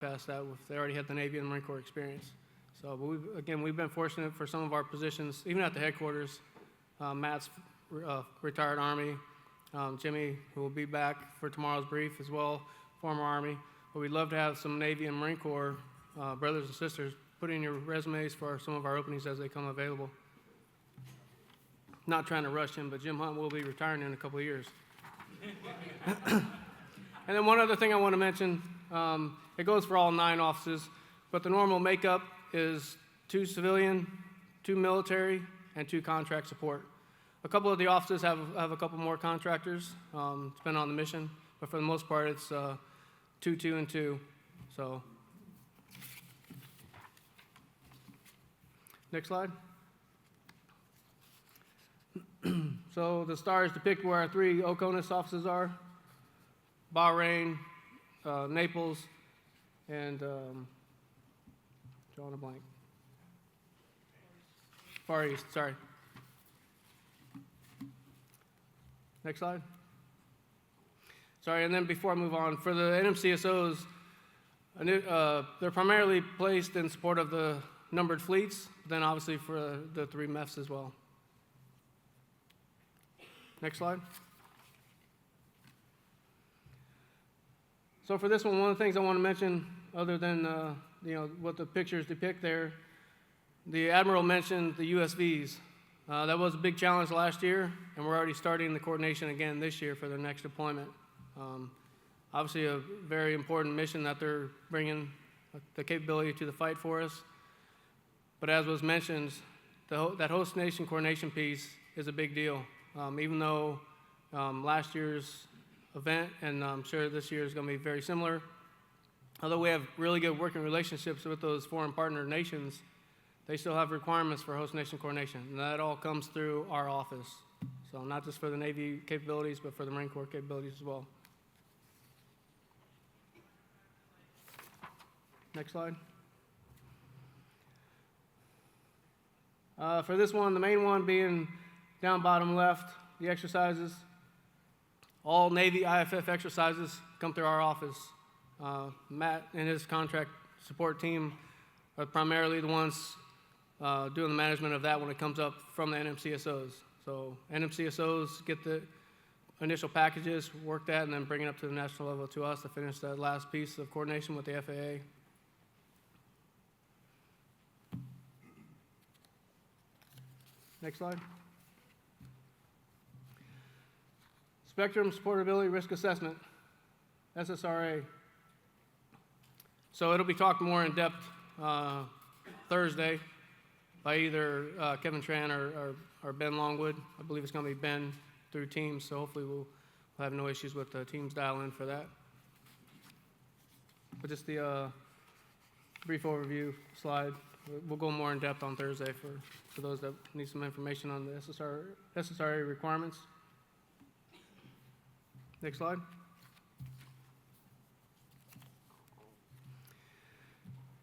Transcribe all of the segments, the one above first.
past that if they already had the Navy and Marine Corps experience. So, but we've been fortunate for some of our positions, even at the headquarters. Matt's retired Army. Jimmy, who will be back for tomorrow's brief as well, former Army. But we'd love to have some Navy and Marine Corps brothers and sisters put in your resumes for some of our openings as they come available. Not trying to rush him, but Jim Hunt will be retiring in a couple of years. And then one other thing I want to mention, it goes for all 9 offices, but the normal makeup is 2 civilian, 2 military, and 2 contract support. A couple of the offices have a couple more contractors, depending on the mission, but for the most part it's 2, 2, and 2. So, next slide. So the stars depict where our 3 OCONUS offices are: Bahrain, Naples, and drawing a blank. Far East, sorry. Next slide. Sorry, and then before I move on, for the NMCSOs, they're primarily placed in support of the numbered fleets, then obviously for the 3 MEFs as well. Next slide. So for this one of the things I want to mention, other than what the pictures depict there, the Admiral mentioned the USVs. That was a big challenge last year, and we're already starting the coordination again this year for their next deployment. Obviously a very important mission that they're bringing the capability to the fight for us. But as was mentioned, that host nation coordination piece is a big deal. Even though last year's event, and I'm sure this year is going to be very similar, although we have really good working relationships with those foreign partner nations, they still have requirements for host nation coordination, and that all comes through our office. So not just for the Navy capabilities, but for the Marine Corps capabilities as well. Next slide. For this one, the main one being down bottom left, the exercises. All Navy IFF exercises come through our office. Matt and his contract support team are primarily the ones doing the management of that when it comes up from the NMCSOs. So NMCSOs get the initial packages, work that, and then bring it up to the national level to us to finish that last piece of coordination with the FAA. Next slide. Spectrum Supportability Risk Assessment, SSRA. So it'll be talked more in depth Thursday by either Kevin Tran or Ben Longwood. I believe it's going to be Ben through Teams, so hopefully we'll have no issues with the Teams dial-in for that. But just the brief overview slide. We'll go more in depth on Thursday for those that need some information on the SSRA requirements. Next slide.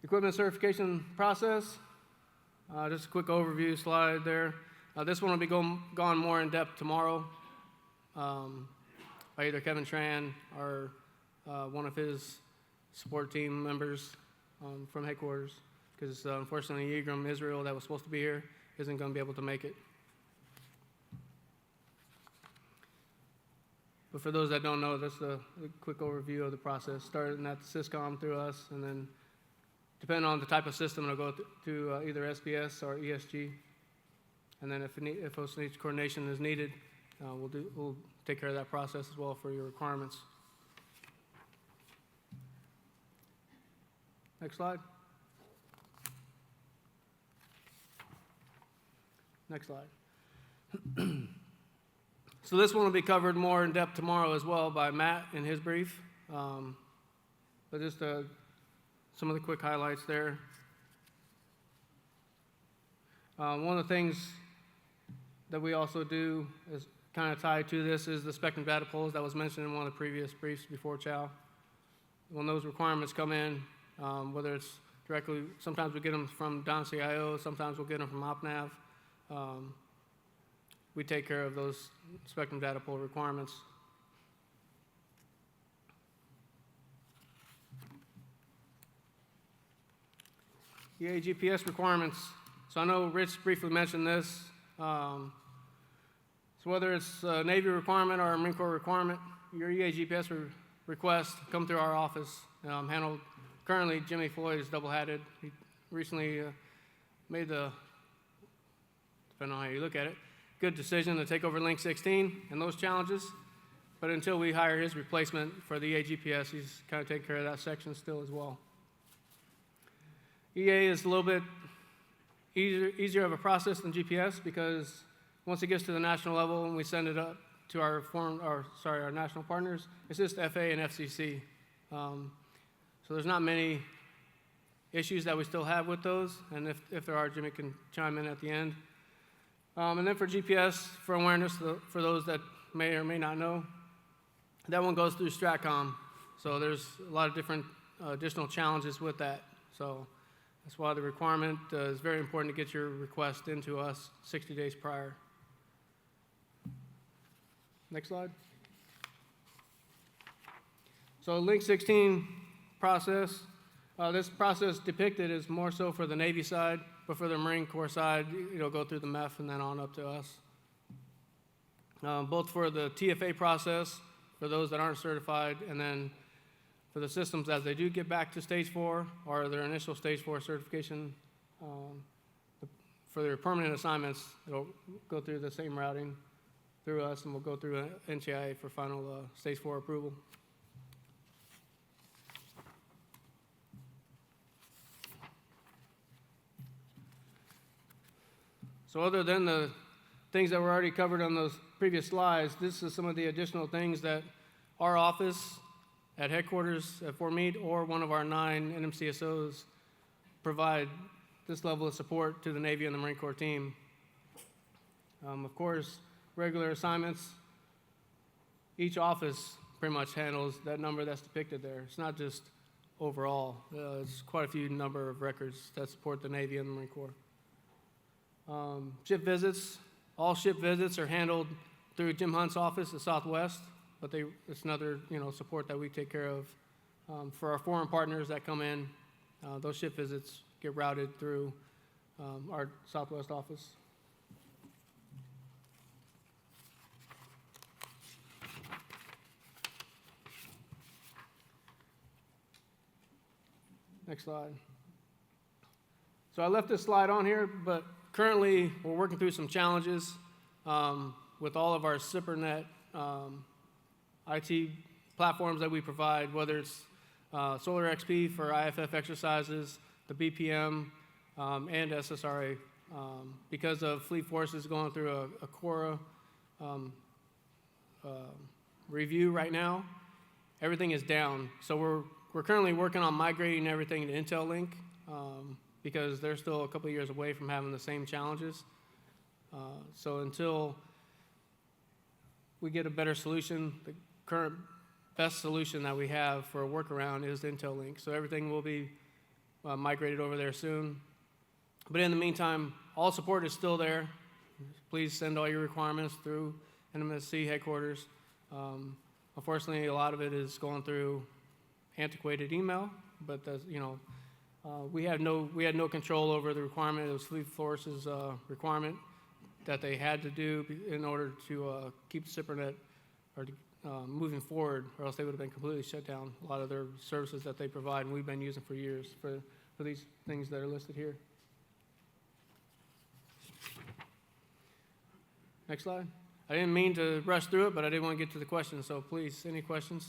Equipment certification process. Just a quick overview slide there. This one will be gone more in depth tomorrow by either Kevin Tran or one of his support team members from headquarters, because unfortunately Egram Israel, that was supposed to be here, isn't going to be able to make it. But for those that don't know, that's a quick overview of the process, starting at the SysCom through us, and then depending on the type of system, it'll go to either SBS or ESG. And then if host nation coordination is needed, we'll take care of that process as well for your requirements. Next slide. Next slide. So this one will be covered more in depth tomorrow as well by Matt in his brief. But just some of the quick highlights there. One of the things that we also do is kind of tied to this is the spectrum data polls that was mentioned in one of the previous briefs before Chow. When those requirements come in, whether it's directly, sometimes we get them from DON-CIO, sometimes we'll get them from OpNav. We take care of those spectrum data pool requirements. EA GPS requirements. So I know Rich briefly mentioned this. So whether it's a Navy requirement or a Marine Corps requirement, your EA GPS request come through our office. Handled currently, Jimmy Floyd is double-hatted. He recently made the, depending on how you look at it, good decision to take over Link 16 and those challenges. But until we hire his replacement for the EA GPS, he's kind of taking care of that section still as well. EA is a little bit easier of a process than GPS because once it gets to the national level and we send it up to our national partners, it's just FA and FCC. So there's not many issues that we still have with those, and if there are, Jimmy can chime in at the end. And then for GPS, for awareness, for those that may or may not know, that one goes through Stratcom. So there's a lot of different additional challenges with that. So that's why the requirement is very important to get your request into us 60 days prior. Next slide. So Link 16 process. This process depicted is more so for the Navy side, but for the Marine Corps side, it'll go through the MEF and then on up to us. Both for the TFA process, for those that aren't certified, and then for the systems as they do get back to Stage 4 or their initial Stage 4 certification, for their permanent assignments, it'll go through the same routing through us, and we'll go through NTIA for final Stage 4 approval. So other than the things that were already covered on those previous slides, this is some of the additional things that our office at headquarters at Fort Meade or one of our 9 NMCSOs provide this level of support to the Navy and the Marine Corps team. Of course, regular assignments, each office pretty much handles that number that's depicted there. It's not just overall. It's quite a few number of records that support the Navy and the Marine Corps. Ship visits, all ship visits are handled through Jim Hunt's office at Southwest, but it's another support that we take care of. For our foreign partners that come in, those ship visits get routed through our Southwest office. Next slide. So I left this slide on here, but currently we're working through some challenges with all of our SIPRNet IT platforms that we provide, whether it's Solar XP for IFF exercises, the BPM, and SSRA. Because of Fleet Forces going through a Quora review right now, everything is down. So we're currently working on migrating everything to Intel Link because they're still a couple of years away from having the same challenges. So until we get a better solution, the current best solution that we have for a workaround is Intel Link. So everything will be migrated over there soon. But in the meantime, all support is still there. Please send all your requirements through NMSC headquarters. Unfortunately, a lot of it is going through antiquated email, but we had no control over the requirement. It was Fleet Forces requirement that they had to do in order to keep SIPRNet moving forward, or else they would have been completely shut down. A lot of their services that they provide, and we've been using for years for these things that are listed here. Next slide. I didn't mean to rush through it, but I did want to get to the questions, so please, any questions?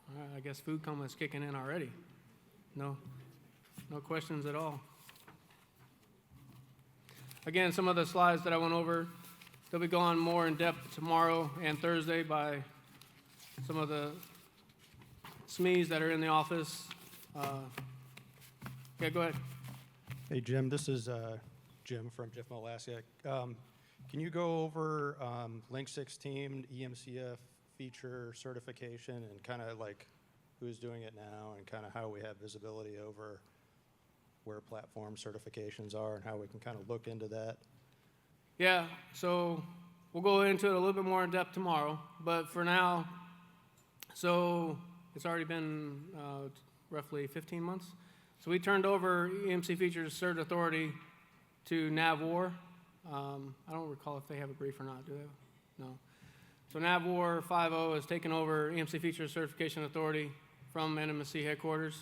All right, I guess food coma is kicking in already. No questions at all. Again, some of the slides that I went over, they'll be going more in depth tomorrow and Thursday by some of the SMEs that are in the office. Yeah, go ahead. Hey, Jim, this is Jim from Jeff Molasiak. Can you go over Link 16 EMCF feature certification and kind of like who's doing it now and kind of how we have visibility over where platform certifications are and how we can kind of look into that? Yeah, so we'll go into it a little bit more in depth tomorrow, but for now, so It's already been roughly 15 months. So we turned over EMC Features Cert Authority to NAVWAR. I don't recall if they have a brief or not, do they? No. So NAVWAR 5.0 has taken over EMC Features Certification Authority from NMSC headquarters.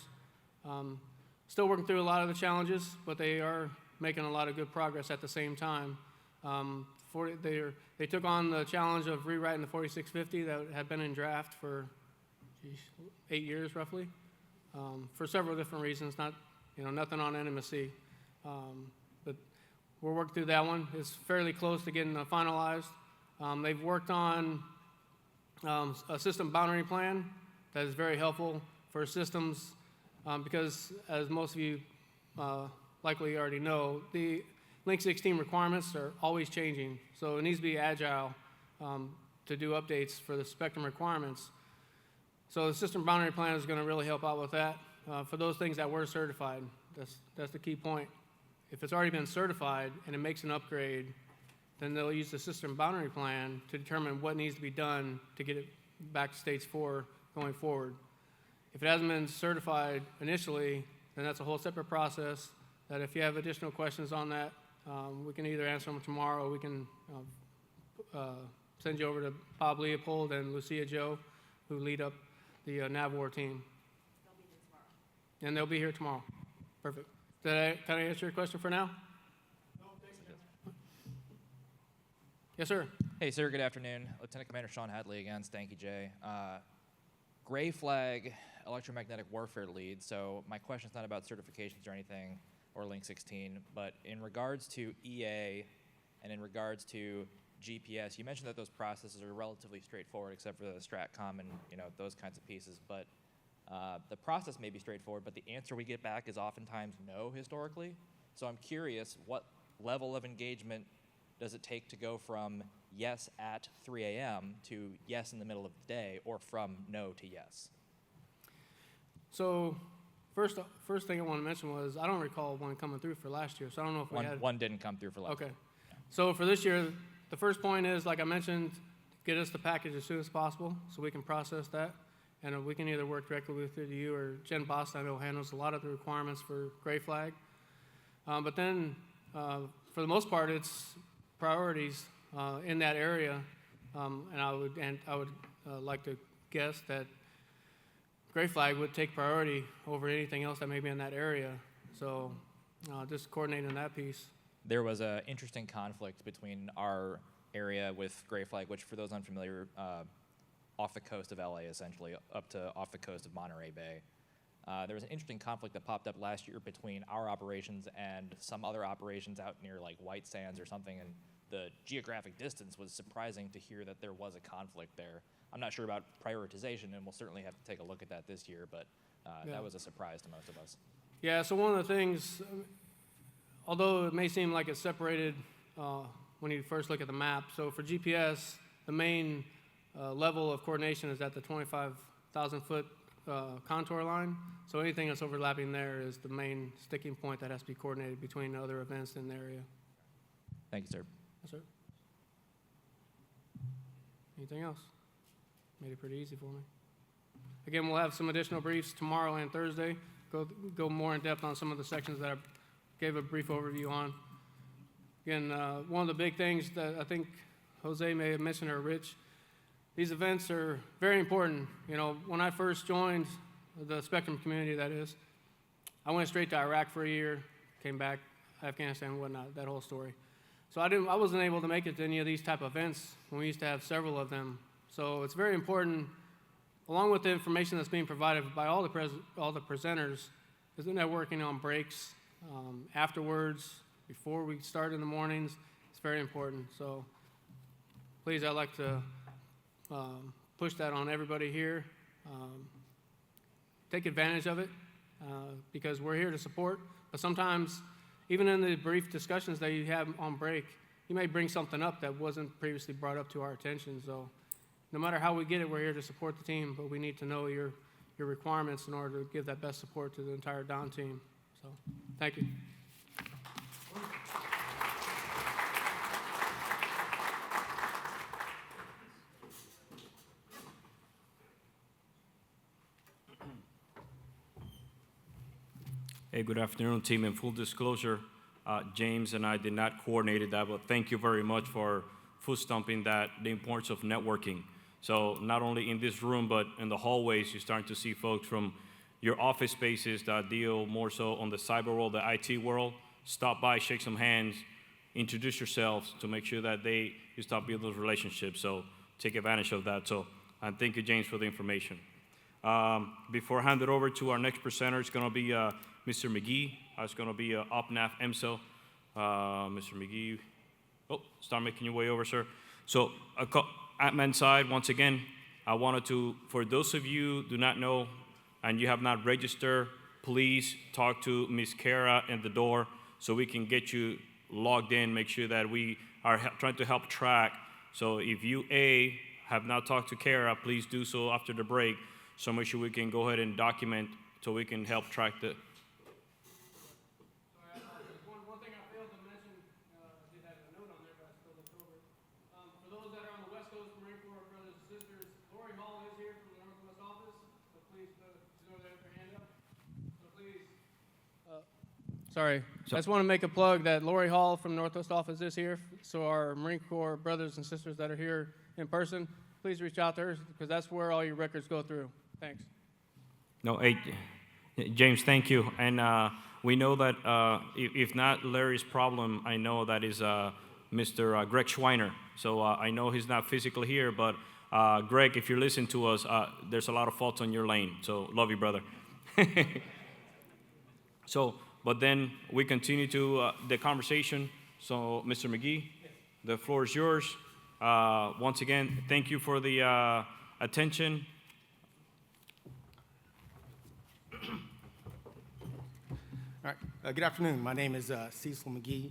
Still working through a lot of the challenges, but they are making a lot of good progress at the same time. They took on the challenge of rewriting the 4650 that had been in draft for 8 years roughly, for several different reasons, nothing on NMSC. But we're working through that one. It's fairly close to getting finalized. They've worked on a system boundary plan that is very helpful for systems because, as most of you likely already know, the Link 16 requirements are always changing, so it needs to be agile to do updates for the spectrum requirements. So the system boundary plan is going to really help out with that. For those things that were certified, that's the key point. If it's already been certified and it makes an upgrade, then they'll use the system boundary plan to determine what needs to be done to get it back to stage 4 going forward. If it hasn't been certified initially, then that's a whole separate process that if you have additional questions on that, we can either answer them tomorrow or we can send you over to Bob Leopold and Lucia Joe, who lead up the NAVWAR team. They'll be here tomorrow. And they'll be here tomorrow. Perfect. Can I answer your question for now? No, thanks. Yes, sir. Hey, sir. Good afternoon. Lieutenant Commander Sean Hadley again. Stanky J. Gray flag electromagnetic warfare lead. So my question's not about certifications or anything or Link 16, but in regards to EA and in regards to GPS, you mentioned that those processes are relatively straightforward except for the STRATCOM and those kinds of pieces. But the process may be straightforward, but the answer we get back is oftentimes no historically. So I'm curious, what level of engagement does it take to go from yes at 3 a.m. to yes in the middle of the day, or from no to yes? So first thing I want to mention was I don't recall one coming through for last year, so I don't know if we had. One didn't come through for last year. Okay. So for this year, the first point is, like I mentioned, get us the package as soon as possible so we can process that. And we can either work directly with you or Jen Boston, I know, handles a lot of the requirements for gray flag. But then, for the most part, it's priorities in that area. And I would like to guess that gray flag would take priority over anything else that may be in that area. So just coordinating that piece. There was an interesting conflict between our area with gray flag, which for those unfamiliar, off the coast of LA, essentially, up to off the coast of Monterey Bay. There was an interesting conflict that popped up last year between our operations and some other operations out near like White Sands or something, and the geographic distance was surprising to hear that there was a conflict there. I'm not sure about prioritization, and we'll certainly have to take a look at that this year, but that was a surprise to most of us. Yeah, so one of the things, although it may seem like it's separated when you first look at the map, so for GPS, the main level of coordination is at the 25,000-foot contour line. So anything that's overlapping there is the main sticking point that has to be coordinated between other events in the area. Thank you, sir. Yes, sir. Anything else? Made it pretty easy for me. Again, we'll have some additional briefs tomorrow and Thursday. Go more in depth on some of the sections that I gave a brief overview on. Again, one of the big things that I think Jose may have mentioned, or Rich, these events are very important. When I first joined the Spectrum community, that is, I went straight to Iraq for a year, came back, Afghanistan and whatnot, that whole story. So I wasn't able to make it to any of these type of events when we used to have several of them. So it's very important, along with the information that's being provided by all the presenters, is the networking on breaks, afterwards, before we start in the mornings. It's very important. So please, I'd like to push that on everybody here. Take advantage of it because we're here to support. But sometimes, even in the brief discussions that you have on break, you may bring something up that wasn't previously brought up to our attention. So no matter how we get it, we're here to support the team, but we need to know your requirements in order to give that best support to the entire Don team. So thank you. Hey, good afternoon, team. In full disclosure, James and I did not coordinate that, but thank you very much for foot stomping that, the importance of networking. So not only in this room, but in the hallways, you're starting to see folks from your office spaces that deal more so on the cyber world, the IT world. Stop by, shake some hands, introduce yourselves to make sure that you start building those relationships. So take advantage of that. So, and thank you, James, for the information. Before I hand it over to our next presenter, it's going to be Mr. McGee. It's going to be OpNav EMSO. Mr. McGee, start making your way over, sir. So, admin side, once again, I wanted to, for those of you who do not know and you have not registered, please talk to Ms. Kara at the door so we can get you logged in, make sure that we are trying to help track. So if you, have not talked to Kara, please do so after the break, so make sure we can go ahead and document so we can help track the. One thing I failed to mention, did have a note on there, but I still looked over it. For those that are on the West Coast, Marine Corps brothers and sisters, Lori Hall is here from the Northwest office, so please, she's over there with her hand up. So please. Sorry, I just want to make a plug that Lori Hall from Northwest office is here. So our Marine Corps brothers and sisters that are here in person, please reach out to her because that's where all your records go through. Thanks. No, hey, James, thank you. And we know that if not Larry's problem, I know that is Mr. Greg Schweiner. So I know he's not physically here, but Greg, if you're listening to us, there's a lot of faults on your lane. So love you, brother. So, but then we continue to the conversation. So, Mr. McGee, the floor is yours. Once again, thank you for the attention. All right. Good afternoon. My name is Cecil McGee.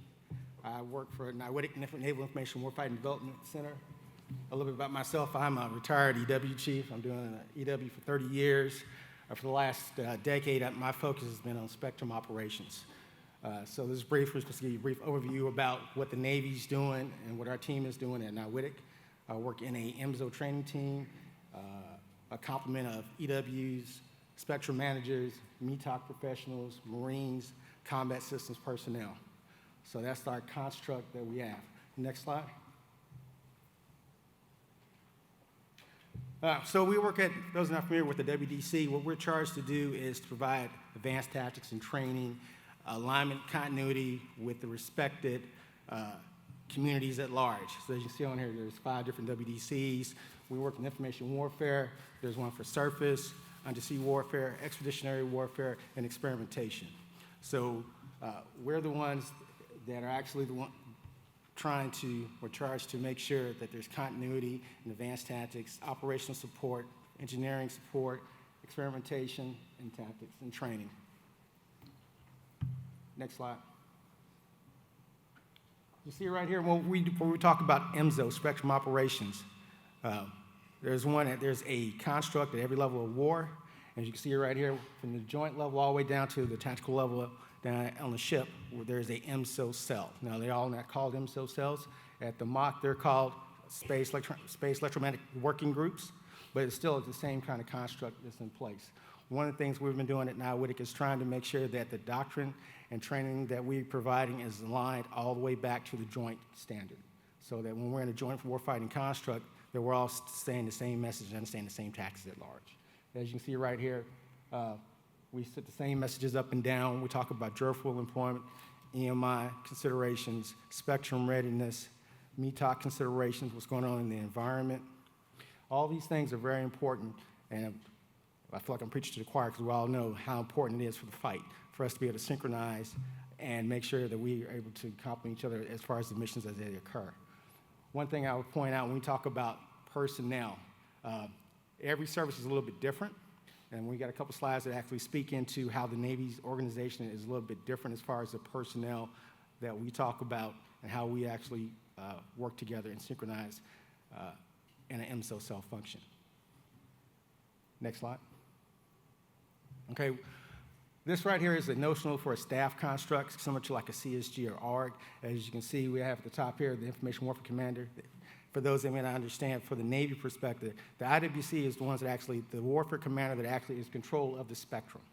I work for NIWIDIC, Naval Information Warfighting Development Center. A little bit about myself. I'm a retired EW chief. I'm doing EW for 30 years. For the last decade, my focus has been on spectrum operations. So this is brief. We're supposed to give you a brief overview about what the Navy's doing and what our team is doing at NIWIDIC. I work in a EMSO training team, a complement of EWs, spectrum managers, METOC professionals, Marines, combat systems personnel. So that's our construct that we have. Next slide. So we work at, those not familiar with the WDC, what we're charged to do is to provide advanced tactics and training, alignment continuity with the respected communities at large. So as you see on here, there's 5 different WDCs. We work in information warfare. There's one for surface, undersea warfare, expeditionary warfare, and experimentation. So we're the ones that are actually the one we're charged to make sure that there's continuity in advanced tactics, operational support, engineering support, experimentation, and tactics and training. Next slide. You see right here, when we talk about EMSO, spectrum operations, there's a construct at every level of war. As you can see right here, from the joint level all the way down to the tactical level down on the ship, where there's a EMSO cell. Now, they're all not called EMSO cells. At the MOC, they're called space electromagnetic working groups, but it's still the same kind of construct that's in place. One of the things we've been doing at NIWIDIC is trying to make sure that the doctrine and training that we're providing is aligned all the way back to the joint standard, so that when we're in a joint warfighting construct, that we're all saying the same message and understanding the same tactics at large. As you can see right here, we set the same messages up and down. We talk about jerkful employment, EMI considerations, spectrum readiness, METOC considerations, what's going on in the environment. All these things are very important, and I feel like I'm preaching to the choir because we all know how important it is for the fight, for us to be able to synchronize and make sure that we are able to complement each other as far as the missions as they occur. One thing I would point out when we talk about personnel, every service is a little bit different. And we got a couple slides that actually speak into how the Navy's organization is a little bit different as far as the personnel that we talk about and how we actually work together and synchronize in an EMSO cell function. Next slide. Okay, this right here is a notional for a staff construct, similar to like a CSG or ARG. As you can see, we have at the top here the Information Warfare Commander. For those that may not understand, for the Navy perspective, the IWC is the ones that actually, the warfare commander that actually is control of the spectrum.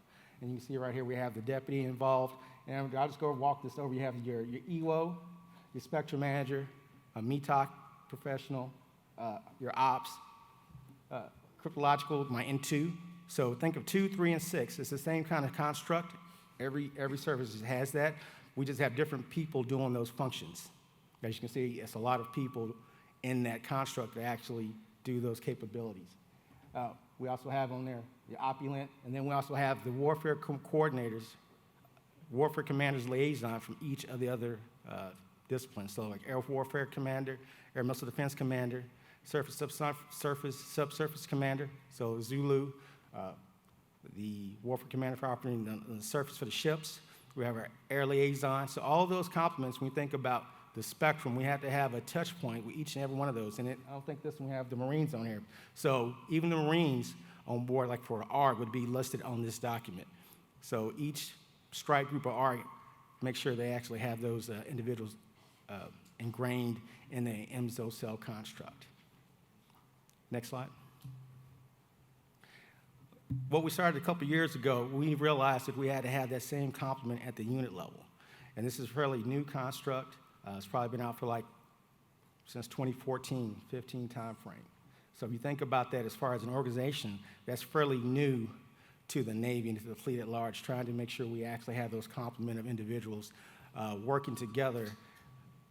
And you can see right here we have the deputy involved. And I'll just go walk this over. You have your EWO, your spectrum manager, a METOC professional, your ops, cryptological, my N2. So think of 2, 3, and 6. It's the same kind of construct. Every service has that. We just have different people doing those functions. As you can see, it's a lot of people in that construct that actually do those capabilities. We also have on there the opulent, and then we also have the warfare coordinators, warfare commanders liaison from each of the other disciplines. So like air warfare commander, air missile defense commander, surface, subsurface commander, so Zulu, the warfare commander for operating on the surface for the ships. We have our air liaison. So all those complements, when we think about the spectrum, we have to have a touch point with each and every one of those. And I don't think this one we have the Marines on here. So even the Marines on board, like for ARG, would be listed on this document. So each strike group or ARG, make sure they actually have those individuals ingrained in the MZO cell construct. Next slide. What we started a couple years ago, we realized that we had to have that same complement at the unit level. And this is a fairly new construct. It's probably been out for since 2014, 15 time frame. So if you think about that as far as an organization, that's fairly new to the Navy and to the fleet at large, trying to make sure we actually have those complement of individuals working together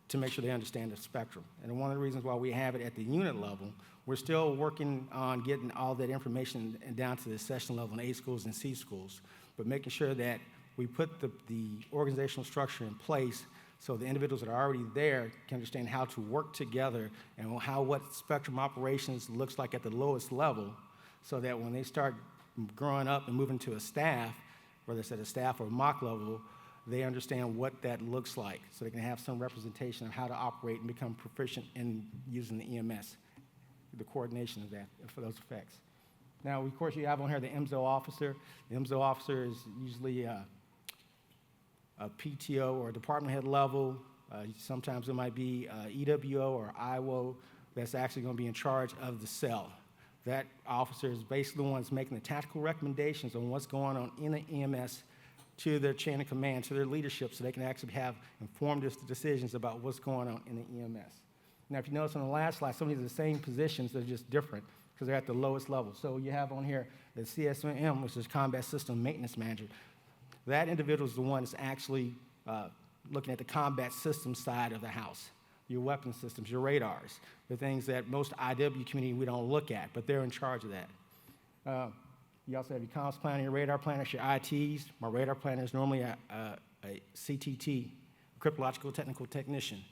to make sure they understand the spectrum. And one of the reasons why we have it at the unit level, we're still working on getting all that information down to the session level in A schools and C schools, but making sure that we put the organizational structure in place so the individuals that are already there can understand how to work together and what spectrum operations looks like at the lowest level, so that when they start growing up and moving to a staff, whether it's at a staff or mock level, they understand what that looks like, so they can have some representation of how to operate and become proficient in using the EMS, the coordination of that for those effects. Now, of course, you have on here the MZO officer. The MZO officer is usually a PTO or a department head level. Sometimes it might be EWO or IWO that's actually going to be in charge of the cell. That officer is basically the one that's making the tactical recommendations on what's going on in the EMS to their chain of command, to their leadership, so they can actually have informed decisions about what's going on in the EMS. Now, if you notice on the last slide, some of these are the same positions, they're just different because they're at the lowest level. So you have on here the CSM, which is Combat System Maintenance Manager. That individual is the one that's actually looking at the combat system side of the house, your weapon systems, your radars, the things that most IW community we don't look at, but they're in charge of that. You also have your comms planner, your radar planners, your ITs. My radar planner is normally a CTT, cryptological technical technician.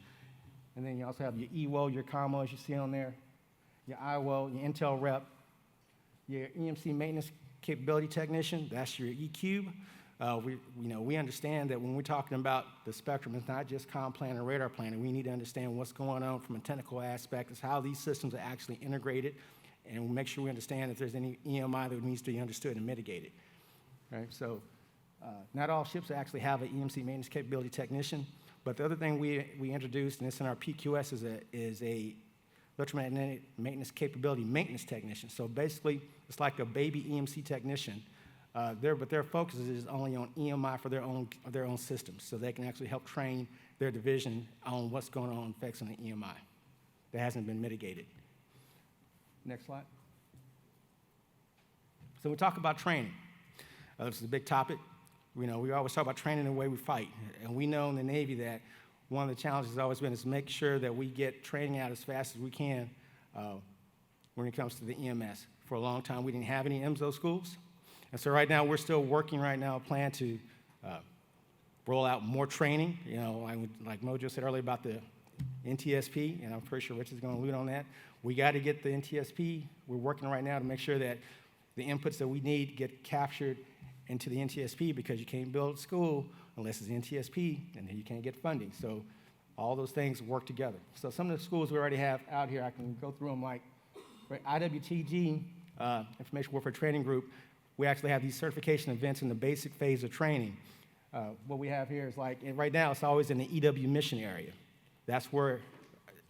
And then you also have your EWO, your commo, as you see on there, your IWO, your Intel rep, your EMC maintenance capability technician, that's your ECube. We understand that when we're talking about the spectrum, it's not just comm planning and radar planning. We need to understand what's going on from a technical aspect, is how these systems are actually integrated, and we'll make sure we understand if there's any EMI that needs to be understood and mitigated. Right? So not all ships actually have an EMC maintenance capability technician, but the other thing we introduced, and it's in our PQS, is a electromagnetic maintenance capability maintenance technician. So basically, it's like a baby EMC technician. But their focus is only on EMI for their own systems, so they can actually help train their division on what's going on effects on the EMI that hasn't been mitigated. Next slide. So we talk about training. This is a big topic. We always talk about training the way we fight, and we know in the Navy that one of the challenges has always been is make sure that we get training out as fast as we can when it comes to the EMS. For a long time, we didn't have any MZO schools. And so right now, we're still working a plan to roll out more training. Like Mojo said earlier about the NTSP, and I'm pretty sure Rich is going to allude on that. We got to get the NTSP. We're working right now to make sure that the inputs that we need get captured into the NTSP, because you can't build a school unless it's NTSP, and then you can't get funding. So all those things work together. So some of the schools we already have out here, I can go through them, like IWTG, Information Warfare Training Group. We actually have these certification events in the basic phase of training. What we have here is right now, it's always in the EW mission area. That's where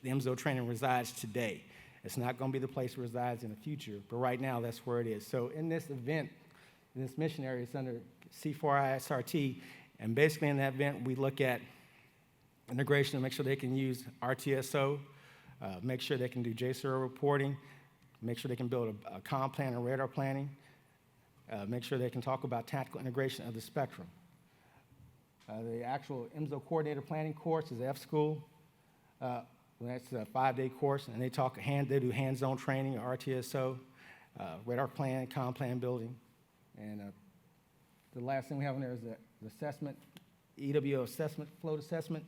the MZO training resides today. It's not going to be the place it resides in the future, but right now, that's where it is. So in this event, This mission area is under C4ISRT, and basically in that event, we look at integration to make sure they can use RTSO, make sure they can do JSON reporting, make sure they can build a comm plan and radar planning, make sure they can talk about tactical integration of the spectrum. The actual IMSO coordinator planning course is F-School. That's a 5-day course, and they do hands-on training, RTSO, radar plan, comm plan building. And the last thing we have in there is the assessment, EWO assessment, float assessment.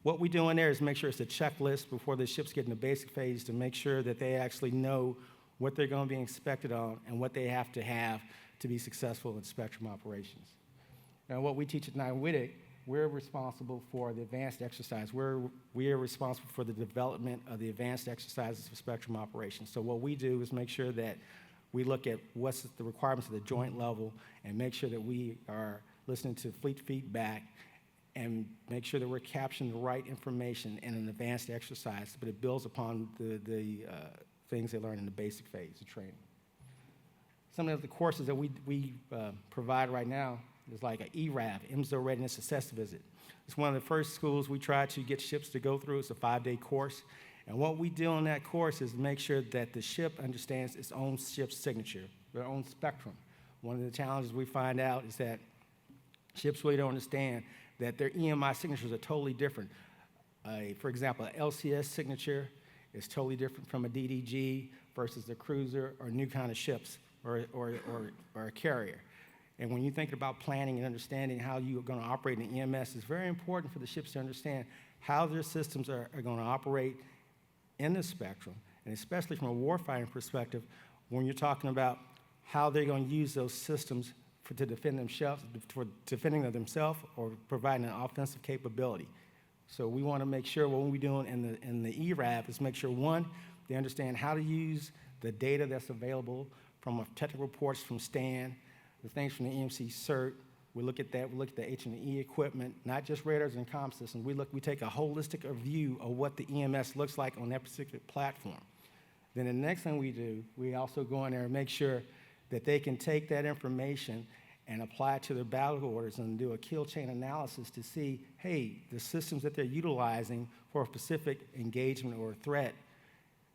What we do in there is make sure it's a checklist before the ships get in the basic phase to make sure that they actually know what they're going to be inspected on and what they have to be successful in spectrum operations. Now, what we teach at NIWIDIC, we're responsible for the advanced exercise. We are responsible for the development of the advanced exercises for spectrum operations. So what we do is make sure that we look at what's the requirements of the joint level and make sure that we are listening to fleet feedback and make sure that we're capturing the right information in an advanced exercise, but it builds upon the things they learn in the basic phase of training. Some of the courses that we provide right now is like an ERAV, IMSO Readiness Assess Visit. It's one of the first schools we try to get ships to go through. It's a 5-day course. And what we do in that course is make sure that the ship understands its own ship's signature, their own spectrum. One of the challenges we find out is that ships really don't understand that their EMI signatures are totally different. For example, an LCS signature is totally different from a DDG versus a cruiser or new kind of ships or a carrier. And when you think about planning and understanding how you're going to operate in EMS, it's very important for the ships to understand how their systems are going to operate in the spectrum, and especially from a warfighting perspective, when you're talking about how they're going to use those systems to defend themselves, for defending themselves or providing an offensive capability. So we want to make sure what we're doing in the ERAB is make sure, one, they understand how to use the data that's available from technical reports from STAN, the things from the EMC CERT. We look at that. We look at the H&E equipment, not just radars and comm systems. We take a holistic view of what the EMS looks like on that particular platform. Then the next thing we do, we also go in there and make sure that they can take that information and apply it to their battle orders and do a kill chain analysis to see, hey, the systems that they're utilizing for a specific engagement or threat,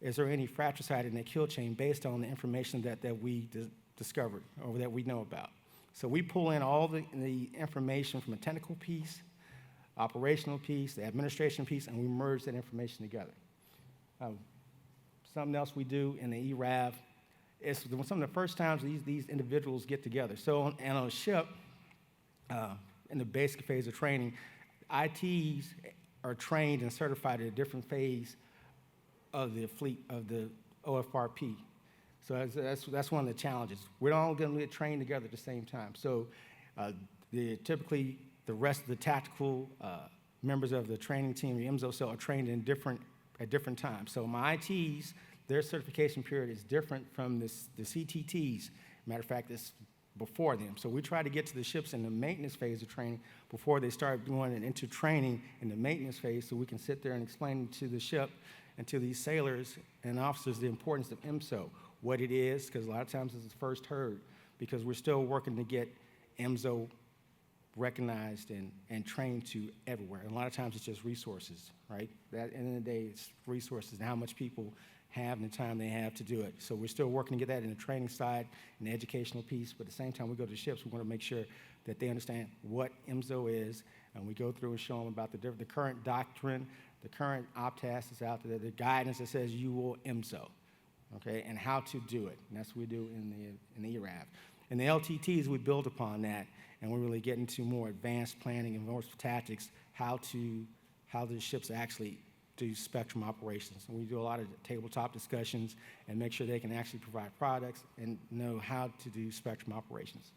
is there any fratricide in their kill chain based on the information that we discovered or that we know about? So we pull in all the information from a technical piece, operational piece, the administration piece, and we merge that information together. Something else we do in the ERAV is some of the first times these individuals get together. So on a ship, in the basic phase of training, ITs are trained and certified at a different phase of the fleet, of the OFRP. So that's one of the challenges. We're all going to get trained together at the same time. So typically, the rest of the tactical members of the training team, the IMSO cell, are trained at different times. So my ITs, their certification period is different from the CTTs. Matter of fact, it's before them. So we try to get to the ships in the maintenance phase of training before they start going into training in the maintenance phase, so we can sit there and explain to the ship and to these sailors and officers the importance of IMSO, what it is, because a lot of times it's first heard, because we're still working to get IMSO recognized and trained to everywhere. And a lot of times it's just resources, right? That, at the end of the day, it's resources and how much people have and the time they have to do it. So we're still working to get that in the training side and the educational piece, but at the same time we go to the ships, we want to make sure that they understand what IMSO is, and we go through and show them about the current doctrine, the current OPTAS that's out there, the guidance that says you will IMSO, okay, and how to do it. And that's what we do in the ERAV. In the LTTs, we build upon that, and we really get into more advanced planning and more tactics, how the ships actually do spectrum operations. And we do a lot of tabletop discussions and make sure they can actually provide products and know how to do spectrum operations.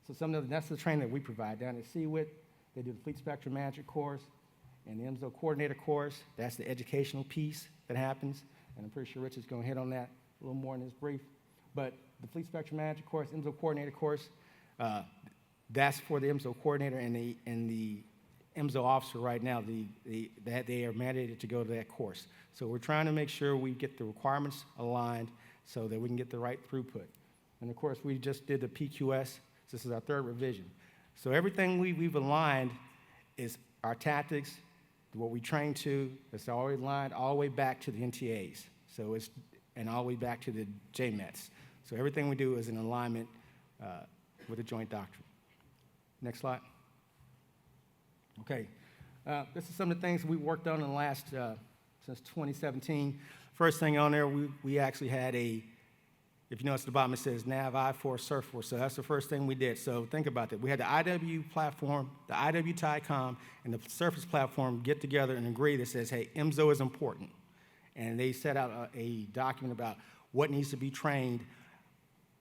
That's the training that we provide. Down at CWIT, they do the Fleet Spectrum Management course and the IMSO Coordinator course. That's the educational piece that happens, and I'm pretty sure Rich is going to hit on that a little more in his brief. But the Fleet Spectrum Management course, IMSO Coordinator course, that's for the IMSO Coordinator and the IMSO officer right now. That they are mandated to go to that course. So we're trying to make sure we get the requirements aligned so that we can get the right throughput. And of course, we just did the PQS. This is our third revision. So everything we've aligned is our tactics, what we train to, it's always aligned all the way back to the NTAs. So it's, and all the way back to the JMETs. So everything we do is in alignment with the joint doctrine. Next slide. Okay. This is some of the things we worked on in the last, since 2017. First thing on there, we actually had a, if you notice at the bottom, it says NAV I-4 Surf Force. So that's the first thing we did. So think about that. We had the IW platform, the IW TICOM, and the Surface platform get together and agree that says, hey, MZO is important. And they set out a document about what needs to be trained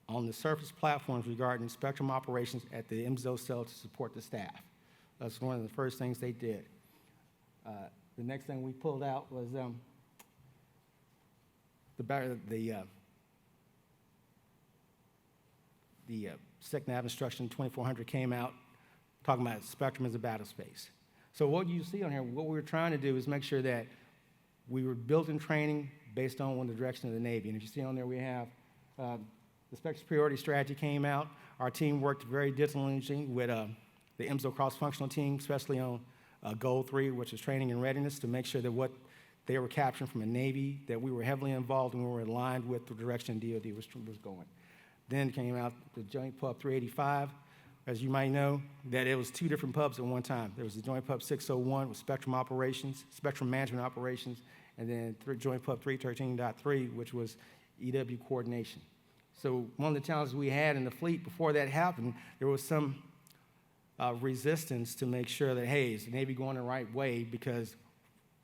on the Surface platforms regarding spectrum operations at the MZO cell to support the staff. That's one of the first things they did. The next thing we pulled out was the SecNav instruction 2400 came out talking about spectrum as a battle space. So what you see on here, what we were trying to do is make sure that we were building training based on the direction of the Navy. And if you see on there, we have the spectrum superiority strategy came out. Our team worked very diligently with the MZO cross-functional team, especially on Goal 3, which is training and readiness, to make sure that what they were capturing from the Navy, that we were heavily involved and we were aligned with the direction DoD was going. Then came out the Joint Pub 385. As you might know, that it was two different pubs at one time. There was the Joint Pub 601 with spectrum operations, spectrum management operations, and then Joint Pub 313.3, which was EW coordination. So one of the challenges we had in the fleet before that happened, there was some resistance to make sure that, hey, is the Navy going the right way? Because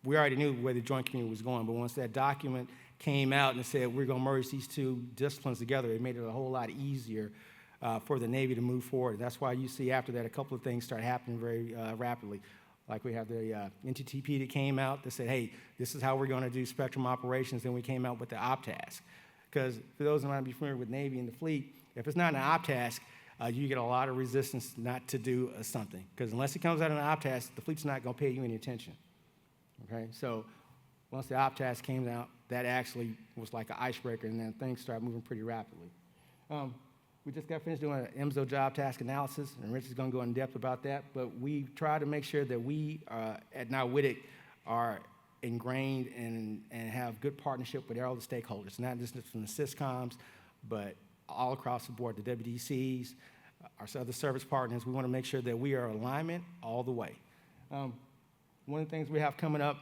we already knew where the joint community was going, but once that document came out and said we're going to merge these two disciplines together, it made it a whole lot easier for the Navy to move forward. That's why you see after that a couple of things start happening very rapidly. Like we have the NTTP that came out that said, hey, this is how we're going to do spectrum operations. Then we came out with the OPTASK. Because for those who might be familiar with Navy and the fleet, if it's not an OPTASK, you get a lot of resistance not to do something. Because unless it comes out of an OPTASK, the fleet's not going to pay you any attention. Okay, so once the OPTASK came out, that actually was like an icebreaker, and then things started moving pretty rapidly. We just got finished doing an MZO job task analysis, and Rich is going to go in depth about that, but we try to make sure that we at NowWittic are ingrained and have good partnership with all the stakeholders, not just from the SysComs, but all across the board, the WDCs, our other service partners. We want to make sure that we are in alignment all the way. One of the things we have coming up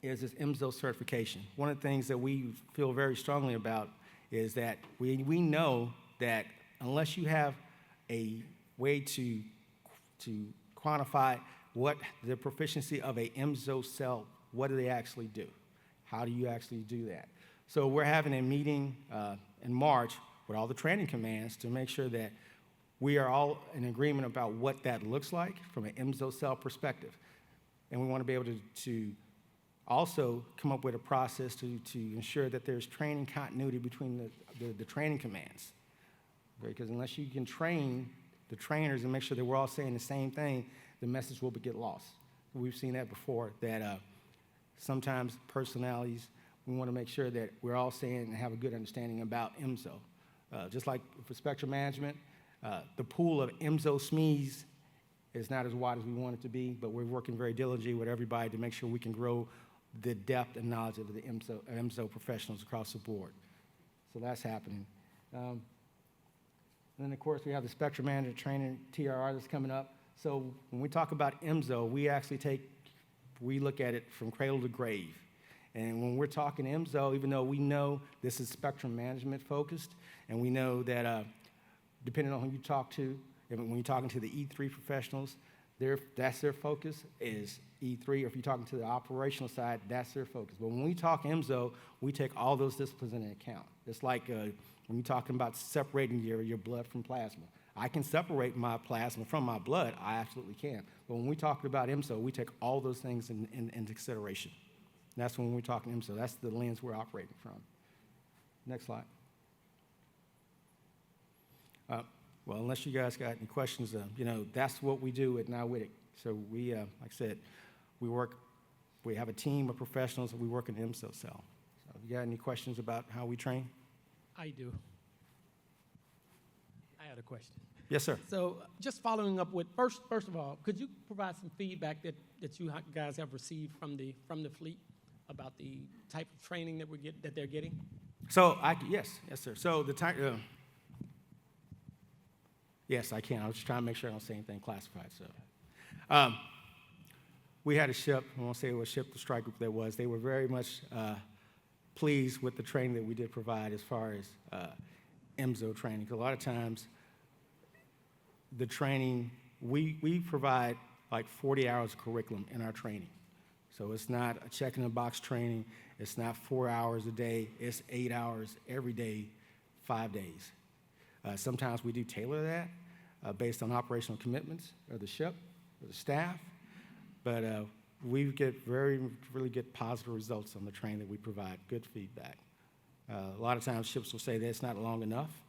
is this MZO certification. One of the things that we feel very strongly about is that we know that unless you have a way to quantify what the proficiency of a MZO cell, what do they actually do? How do you actually do that? So we're having a meeting in March with all the training commands to make sure that we are all in agreement about what that looks like from an MZO cell perspective. And we want to be able to also come up with a process to ensure that there's training continuity between the training commands. Because unless you can train the trainers and make sure that we're all saying the same thing, the message will get lost. We've seen that before, that sometimes personalities, we want to make sure that we're all saying and have a good understanding about MZO. Just like for spectrum management, the pool of MZO SMEs is not as wide as we want it to be, but we're working very diligently with everybody to make sure we can grow the depth and knowledge of the MZO professionals across the board. So that's happening. And then, of course, we have the Spectrum Manager Training, TRR, that's coming up. So when we talk about MZO, we look at it from cradle to grave. And when we're talking MZO, even though we know this is spectrum management focused, and we know that depending on who you talk to, when you're talking to the E3 professionals, that's their focus is E3, or if you're talking to the operational side, that's their focus. But when we talk MZO, we take all those disciplines into account. It's like when you're talking about separating your blood from plasma. I can separate my plasma from my blood, I absolutely can. But when we talk about MZO, we take all those things into consideration. And that's when we're talking MZO. That's the lens we're operating from. Next slide. Well, unless you guys got any questions, that's what we do at NowWittic. So we, like I said, we have a team of professionals and we work in the MZO cell. So if you got any questions about how we train? I do. got a question. Yes, sir. So just following up with, first of all, could you provide some feedback that you guys have received from the fleet about the type of training that they're getting? So yes, sir. So the time, yes, I can. I was just trying to make sure I don't say anything classified. So, we had a ship. I won't say what ship the strike group there was. They were very much pleased with the training that we did provide as far as MZO training. 'Cause a lot of times, the training we provide like 40 hours of curriculum in our training. So it's not a check in the box training. It's not 4 hours a day. It's 8 hours every day, 5 days. Sometimes we do tailor that based on operational commitments of the ship or the staff. But we get really good positive results on the training that we provide, good feedback. A lot of times ships will say that it's not long enough.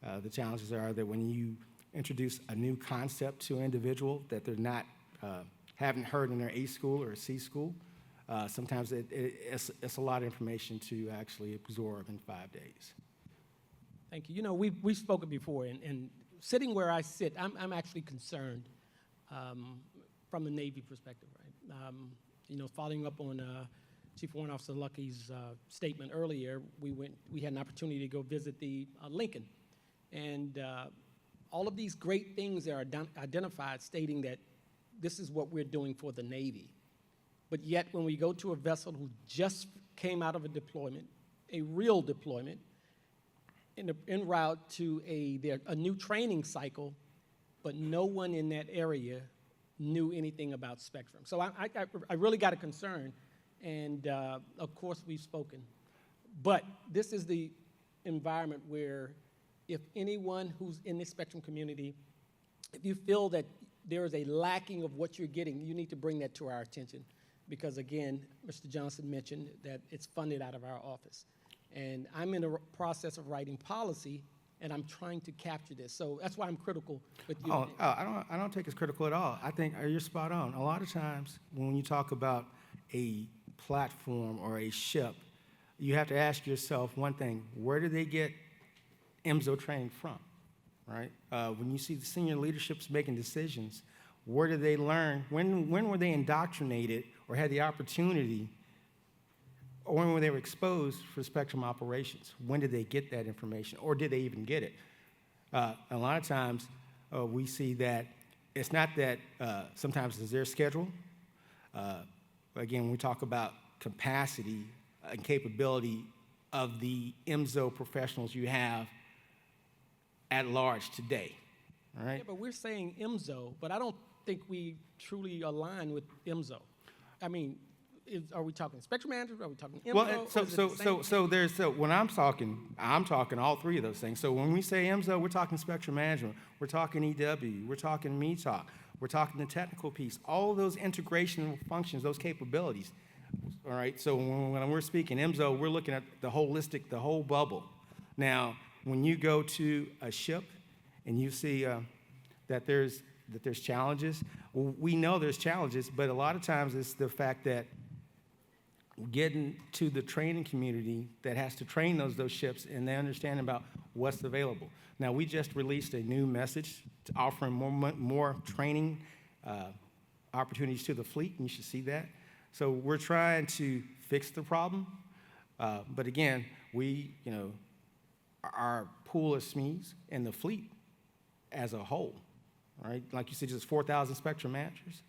The challenges are that when you introduce a new concept to an individual that they're not, haven't heard in their A school or C school, sometimes it's a lot of information to actually absorb in 5 days. Thank you. You know, we've spoken before, and sitting where I sit, I'm actually concerned from the Navy perspective, right? You know, following up on Chief Warrant Officer Lucky's statement earlier, we had an opportunity to go visit the Lincoln, and all of these great things are identified, stating that this is what we're doing for the Navy. But yet, when we go to a vessel who just came out of a deployment, a real deployment, en route to a new training cycle, but no one in that area knew anything about Spectrum. So I really got a concern, and of course we've spoken. But this is the environment where if anyone who's in the Spectrum community, if you feel that there is a lacking of what you're getting, you need to bring that to our attention. Because again, Mr. Johnson mentioned that it's funded out of our office. And I'm in the process of writing policy, and I'm trying to capture this. So that's why I'm critical with you. I don't take it as critical at all. I think you're spot on. A lot of times when you talk about a platform or a ship, you have to ask yourself one thing: where do they get MZO training from? Right? When you see the senior leaderships making decisions, where did they learn? When were they indoctrinated or had the opportunity, or when were they exposed for Spectrum operations? When did they get that information, or did they even get it? A lot of times we see that it's not that sometimes it's their schedule. Again, when we talk about capacity and capability of the MZO professionals you have at large today, all right? Yeah, but we're saying MZO, but I don't think we truly align with MZO. I mean, are we talking spectrum management? Are we talking MZO? Well, when I'm talking all three of those things. So when we say MZO, we're talking spectrum management, we're talking EW, we're talking METOC, we're talking the technical piece, all of those integration functions, those capabilities. All right. So when we're speaking MZO, we're looking at the holistic, the whole bubble. Now, when you go to a ship and you see that there's challenges, well, we know there's challenges, but a lot of times it's the fact that getting to the training community that has to train those ships and they understand about what's available. Now, we just released a new message offering more training opportunities to the fleet, and you should see that. So we're trying to fix the problem, but again, our pool of SMEs and the fleet as a whole, right? Like you said, just 4,000 spectrum managers.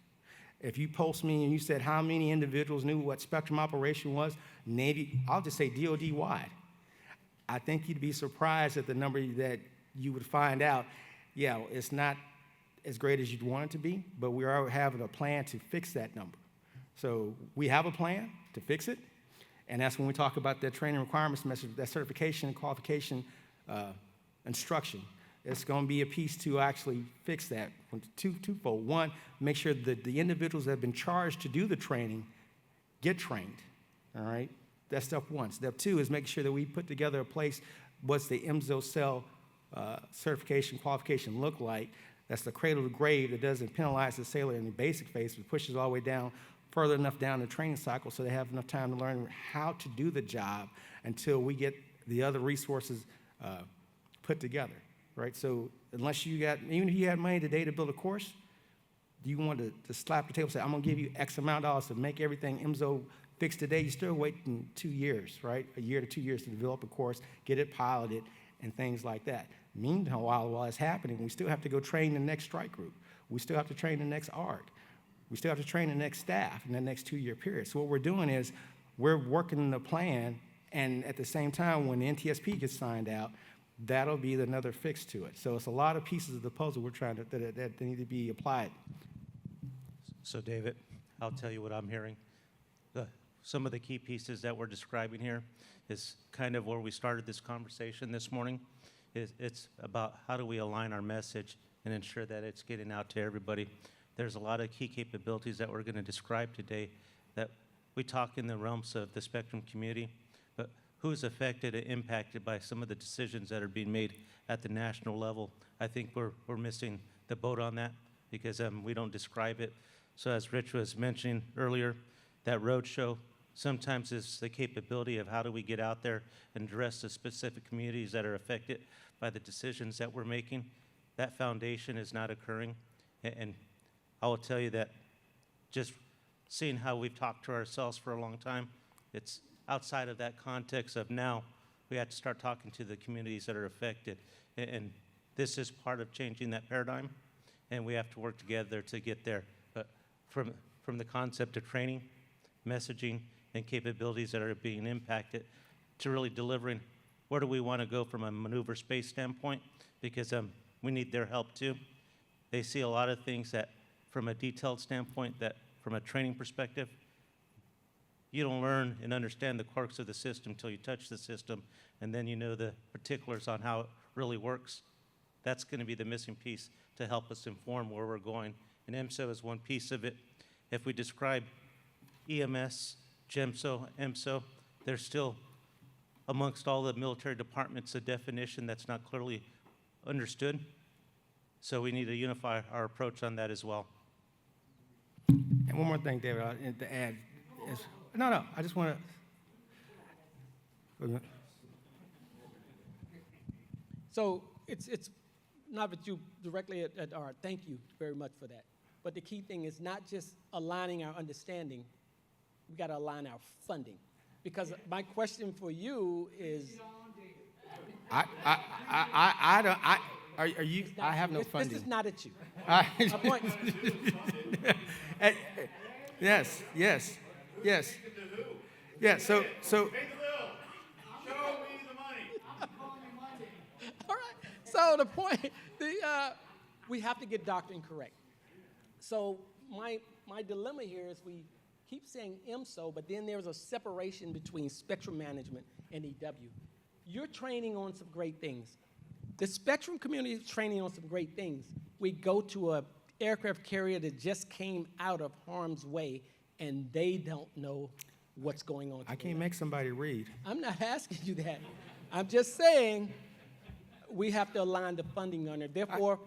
If you post me and you said how many individuals knew what spectrum operation was, Navy, I'll just say DOD wide. I think you'd be surprised at the number that you would find out. Yeah, it's not as great as you'd want it to be, but we are having a plan to fix that number. So we have a plan to fix it, and that's when we talk about that training requirements message, that certification and qualification instruction. It's going to be a piece to actually fix that twofold. One, make sure that the individuals that have been charged to do the training get trained, all right? That's step one. Step two is making sure that we put together a place, what's the MZO cell certification qualification look like. That's the cradle to grave that doesn't penalize the sailor in the basic phase, but pushes all the way down, further enough down the training cycle so they have enough time to learn how to do the job until we get the other resources put together. right? So unless you got, even if you had money today to build a course, you want to slap the table and say, I'm gonna give you X amount of dollars to make everything IMSO fixed today, you're still waiting 2 years, right? A year to 2 years to develop a course, get it piloted, and things like that. Meanwhile, while it's happening, we still have to go train the next strike group. We still have to train the next ARC. We still have to train the next staff in the next 2-year period. So what we're doing is we're working the plan, and at the same time, when the NTSP gets signed out, that'll be another fix to it. So it's a lot of pieces of the puzzle we're trying to, that need to be applied. So David, I'll tell you what I'm hearing. Some of the key pieces that we're describing here is kind of where we started this conversation this morning. It's about how do we align our message and ensure that it's getting out to everybody. There's a lot of key capabilities that we're going to describe today that we talk in the realms of the spectrum community, but who's affected and impacted by some of the decisions that are being made at the national level? I think we're missing the boat on that because we don't describe it. So as Rich was mentioning earlier, that roadshow sometimes is the capability of how do we get out there and address the specific communities that are affected by the decisions that we're making. That foundation is not occurring. And I will tell you that just seeing how we've talked to ourselves for a long time, it's outside of that context of now we have to start talking to the communities that are affected. And this is part of changing that paradigm, and we have to work together to get there. But from the concept of training, messaging, and capabilities that are being impacted to really delivering where do we want to go from a maneuver space standpoint, because we need their help too. They see a lot of things that from a detailed standpoint, that from a training perspective, you don't learn and understand the quirks of the system until you touch the system, and then you know the particulars on how it really works. That's going to be the missing piece to help us inform where we're going. And MSO is one piece of it. If we describe EMS, GEMSO, MSO, there's still, amongst all the military departments, a definition that's not clearly understood. So we need to unify our approach on that as well. And one more thing, David, to add is, no, I just want to. So it's not with you directly at Art. Thank you very much for that. But the key thing is not just aligning our understanding, we got to align our funding. Because my question for you is, Are you? I have no funding. This is not at you. My point. Yes. So. All right. So the point, we have to get doctrine correct. So my dilemma here is we keep saying IMSO, but then there's a separation between spectrum management and EW. You're training on some great things. The spectrum community is training on some great things. We go to a aircraft carrier that just came out of harm's way, and they don't know what's going on. I can't make somebody read. I'm not asking you that. I'm just saying we have to align the funding on it. Therefore,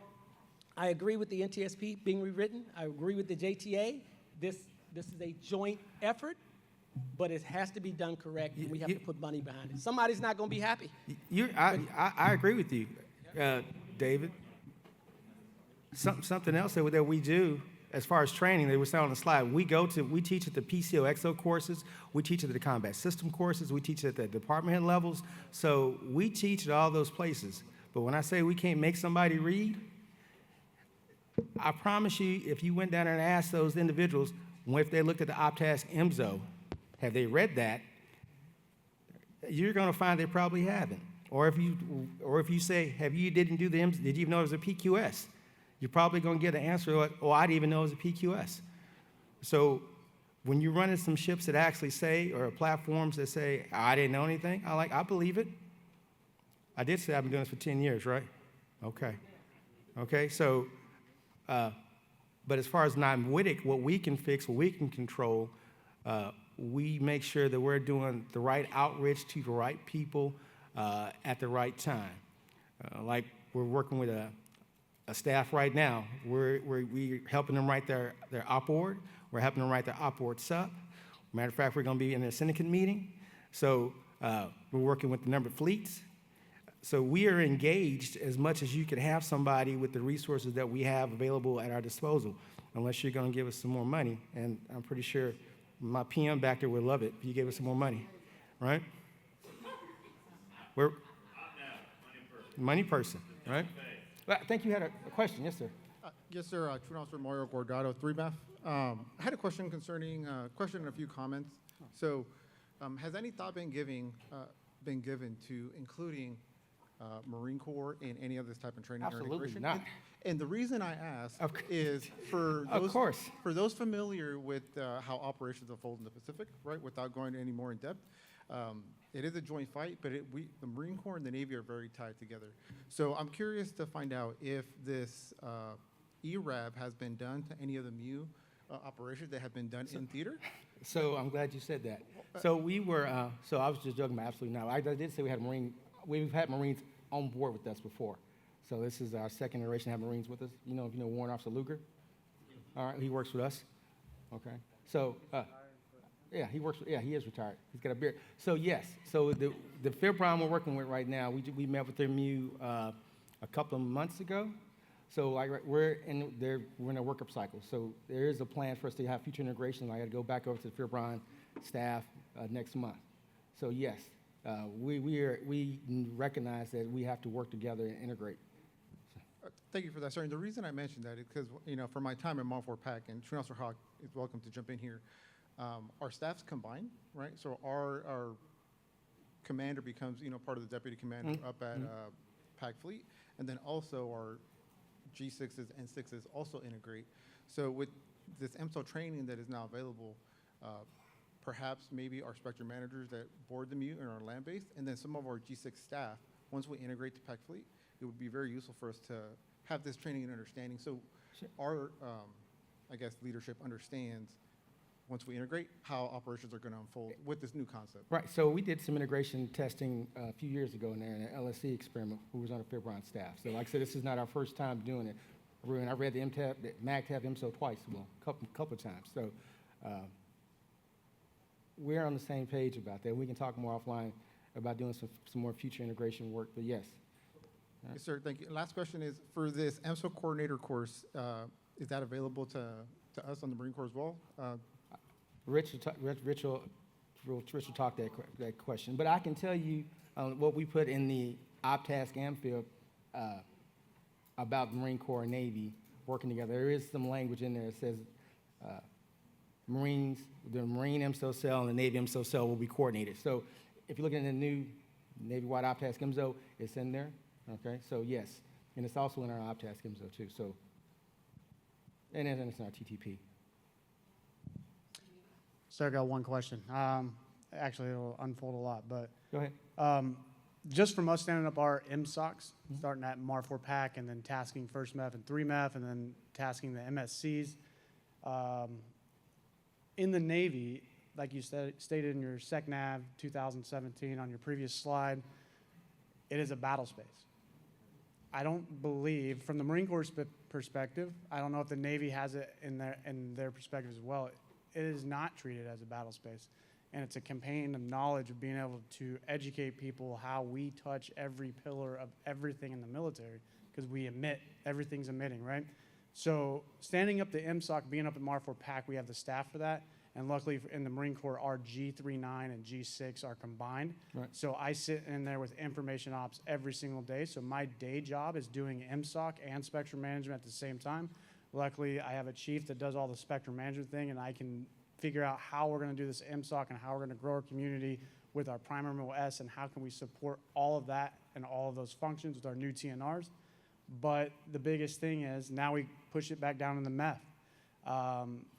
I agree with the NTSP being rewritten. I agree with the JTA. This is a joint effort, but it has to be done correct, and we have to put money behind it. Somebody's not going to be happy. I agree with you, David. Something else that we do as far as training, they were saying on the slide, we teach at the PCO EXO courses, we teach at the combat system courses, we teach at the department head levels. So we teach at all those places. But when I say we can't make somebody read, I promise you, if you went down there and asked those individuals, if they looked at the OPTASK IMSO, have they read that? You're going to find they probably haven't. Or if you say, didn't do the IMSO, did you even know it was a PQS? You're probably going to get an answer, oh, I didn't even know it was a PQS. So when you're running some ships that actually say, or platforms that say, I didn't know anything, I believe it. I did say I've been doing this for 10 years, right? Okay, so, but as far as non-WITIC, what we can fix, what we can control, we make sure that we're doing the right outreach to the right people at the right time. Like we're working with a staff right now. We're helping them write their op board. We're helping them write their op board sub. Matter of fact, we're going to be in a syndicate meeting. So we're working with the numbered fleets. So we are engaged as much as you could have somebody with the resources that we have available at our disposal, unless you're going to give us some more money. And I'm pretty sure my PM back there would love it if you gave us some more money, right? We're money person, right? Well, I think you had a question. Yes, sir. Yes, sir. True Officer Mario Gordado, 3MEF. I had a question concerning, question and a few comments. So, has any thought been given to including Marine Corps in any of this type of training or Absolutely integration? not. And the reason I ask Of course. is for Of those, course. for those familiar with how operations unfold in the Pacific, right, without going any more in depth, it is a joint fight, but the Marine Corps and the Navy are very tied together. So I'm curious to find out if this ERAB has been done to any of the MU operations that have been done in theater. So I'm glad you said that. So we were, so I was just joking, but absolutely not. I did say we've had Marines on board with us before. So this is our second iteration to have Marines with us. You know Warrant Officer Luger? All right, he works with us. Okay. So, yeah, he is retired. He's got a beard. So yes, so the Fair Prime we're working with right now, we met with their MU a couple of months ago. So like we're in a workup cycle. So there is a plan for us to have future integration. I got to go back over to the Fair Prime staff next month. So yes, we recognize that we have to work together and integrate. Thank you for that, sir. And the reason I mentioned that is because, for my time in Monfort PAC, and True Officer Hawk is welcome to jump in here, our staffs combine, right? So our commander becomes, part of the deputy commander up at PAC Fleet, and then also our G6s and 6s also integrate. So with this MSO training that is now available, perhaps maybe our spectrum managers that board the MU and are land-based, and then some of our G6 staff, once we integrate to PAC Fleet, it would be very useful for us to have this training and understanding. So our, leadership understands once we integrate how operations are going to unfold with this new concept. Right. So we did some integration testing a few years ago in there in an LSC experiment. Who was on the Fair Prime staff. So like I said, this is not our first time doing it. And I read the MTAB, the MAGTAB MSO twice, well, couple of times. So we're on the same page about that. We can talk more offline about doing some more future integration work. But yes. Yes, sir. Thank you. Last question is, for this MSO coordinator course, is that available to us on the Marine Corps as well? Rich will talk that question. But I can tell you what we put in the OpTask Amphib about the Marine Corps and Navy working together. There is some language in there that says Marines, the Marine MSO cell and the Navy MSO cell will be coordinated. So if you look at the new Navy-wide OpTask MSO, it's in there. Okay, so yes, and it's also in our OpTask MSO too. So, and then it's in our TTP. Sir, I got one question. Actually, it'll unfold a lot, but Go ahead. just from us standing up our MSOCs, starting at MAR4 PAC and then tasking 1st MEF and 3 MEF and then tasking the MSCs, in the Navy, like you stated in your SecNav 2017 on your previous slide, it is a battle space. I don't believe, from the Marine Corps perspective, I don't know if the Navy has it in their perspective as well, it is not treated as a battle space. And it's a campaign of knowledge of being able to educate people how we touch every pillar of everything in the military, because we emit, everything's emitting, right? So standing up the MSOC, being up at MAR4 PAC, we have the staff for that. And luckily in the Marine Corps, our G39 and G6 are combined. Right. So I sit in there with information ops every single day. So my day job is doing MSOC and spectrum management at the same time. Luckily, I have a chief that does all the spectrum management thing, and I can figure out how we're going to do this MSOC and how we're going to grow our community with our primary OS and how can we support all of that and all of those functions with our new TNRs. But the biggest thing is now we push it back down in the MEF.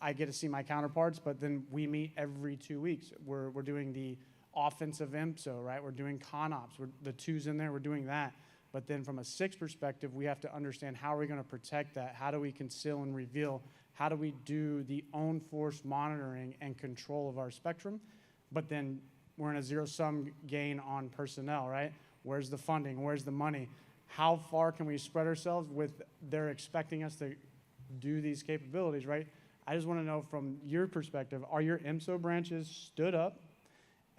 I get to see my counterparts, but then we meet every 2 weeks. We're doing the offensive MSO, right? We're doing ConOps. The 2's in there, we're doing that. But then from a 6 perspective, we have to understand how are we going to protect that? How do we conceal and reveal? How do we do the own force monitoring and control of our spectrum? But then we're in a zero-sum gain on personnel, right? Where's the funding? Where's the money? How far can we spread ourselves with they're expecting us to do these capabilities, right? I just want to know from your perspective, are your MSO branches stood up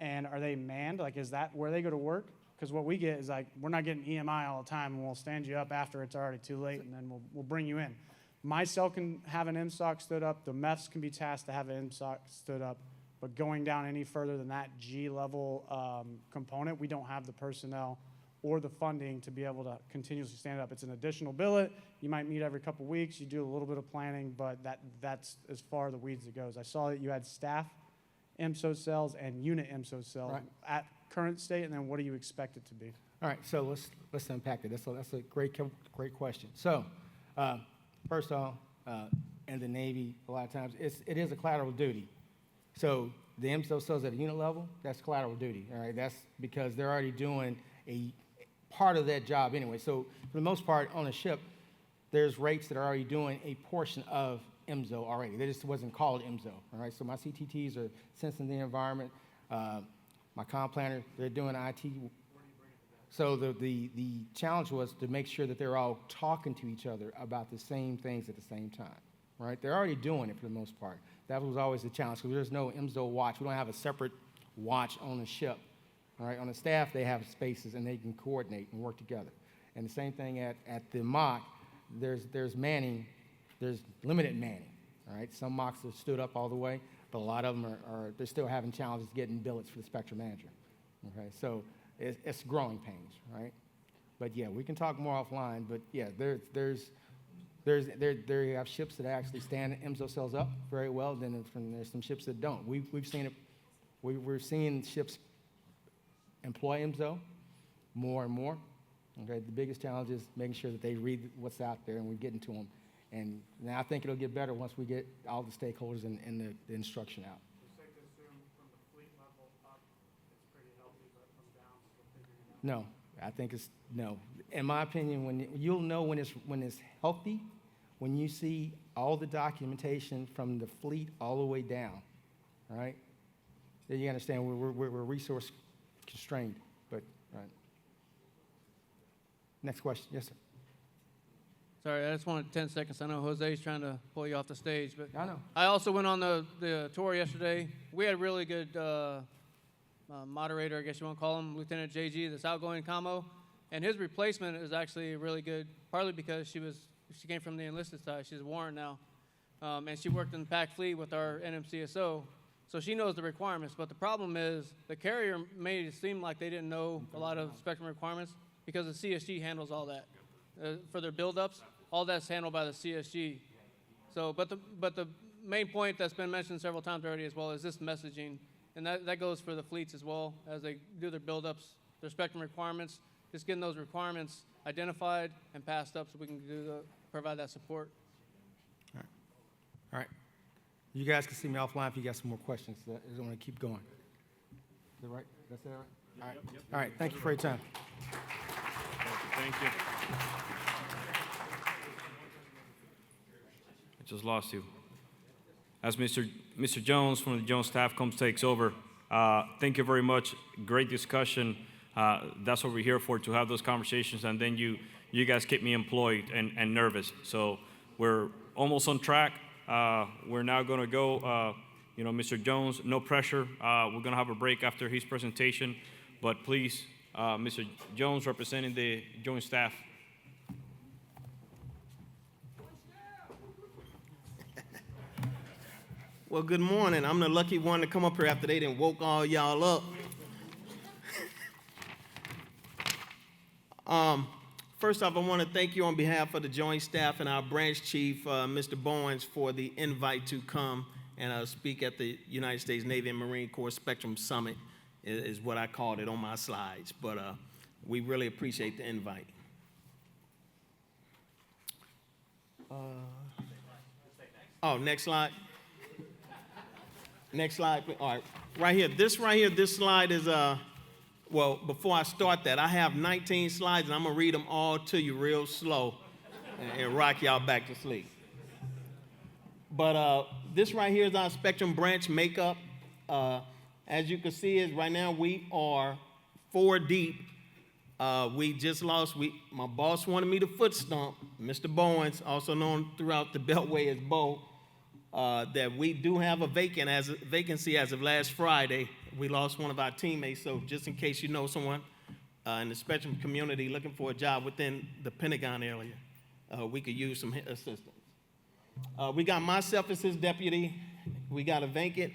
and are they manned? Like, is that where they go to work? because what we get is like, we're not getting EMI all the time, and we'll stand you up after it's already too late, and then we'll bring you in. My cell can have an MSOC stood up, the MEFs can be tasked to have an MSOC stood up, but going down any further than that G-level component, we don't have the personnel or the funding to be able to continuously stand it up. It's an additional billet. You might meet every couple weeks. You do a little bit of planning, but that's as far the weeds it goes. I saw that you had staff MSO cells and unit MSO cells Right. at current state, and then what do you expect it to be? All right, so let's unpack it. That's a great question. So, first off, in the Navy, a lot of times it is a collateral duty. So the MSO cells at a unit level, that's collateral duty. All right, that's because they're already doing a part of that job anyway. So for the most part, on a ship, there's rates that are already doing a portion of MSO already. They just wasn't called MSO. All right, so my CTTs are sensing the environment. My comm planner, they're doing IT. So the challenge was to make sure that they're all talking to each other about the same things at the same time, right? They're already doing it for the most part. That was always the challenge because there's no MSO watch. We don't have a separate watch on the ship, all right? On the staff, they have spaces and they can coordinate and work together. And the same thing at the mock, there's manning, there's limited manning, all right? Some mocks have stood up all the way, but a lot of them they're still having challenges getting billets for the spectrum manager, okay? So it's growing pains, right? But yeah, we can talk more offline, but yeah, they have ships that actually stand MSO cells up very well, then there's some ships that don't. We've seen it, we're seeing ships employ MSO more and more, okay? The biggest challenge is making sure that they read what's out there and we're getting to them. And now I think it'll get better once we get all the stakeholders and the instruction out. No, I think it's no. In my opinion, you'll know when it's healthy, when you see all the documentation from the fleet all the way down, all right? Then you understand we're resource constrained, but right. Next question, yes, sir. Sorry, I just wanted 10 seconds. I know Jose's trying to pull you off the stage, but I know. I also went on the tour yesterday. We had really good moderator, I guess you want to call him, Lieutenant JG, this outgoing commo, and his replacement is actually really good, partly because she came from the enlisted side. She's a warrant now, and she worked in the PAC fleet with our NMCSO, so she knows the requirements. But the problem is the carrier made it seem like they didn't know a lot of spectrum requirements because the CSG handles all that. For their buildups, all that's handled by the CSG. So, but the main point that's been mentioned several times already as well is this messaging. And that goes for the fleets as well as they do their buildups, their spectrum requirements, just getting those requirements identified and passed up so we can provide that support. All right. You guys can see me offline if you got some more questions. I just want to keep going. Is that right? That's all right? All right. Yep. All right. Thank you for your time. Thank you. I just lost you. As Mr. Jones from the Jones staff takes over, thank you very much. Great discussion. That's what we're here for, to have those conversations, and then you guys keep me employed and nervous. So we're almost on track. We're now going to go, Mr. Jones, no pressure. We're going to have a break after his presentation, but please, Mr. Jones representing the Joint staff. Well, good morning. I'm the lucky one to come up here after they done woke all y'all up. First off, I want to thank you on behalf of the Joint Staff and our branch chief, Mr. Bowens, for the invite to come and speak at the United States Navy and Marine Corps Spectrum Summit, is what I called it on my slides. But we really appreciate the invite. Next slide. Next slide. All right. Right here. This slide is, well, before I start that, I have 19 slides, and I'm going to read them all to you real slow and rock y'all back to sleep. But this right here is our Spectrum branch makeup. As you can see, is right now we are 4 deep. We just lost, my boss wanted me to foot stomp, Mr. Bowens, also known throughout the Beltway as Bo, that we do have a vacancy as of last Friday. We lost one of our teammates, so just in case you know someone, in the spectrum community looking for a job within the Pentagon area, we could use some assistance. We got myself as his deputy. We got a vacant.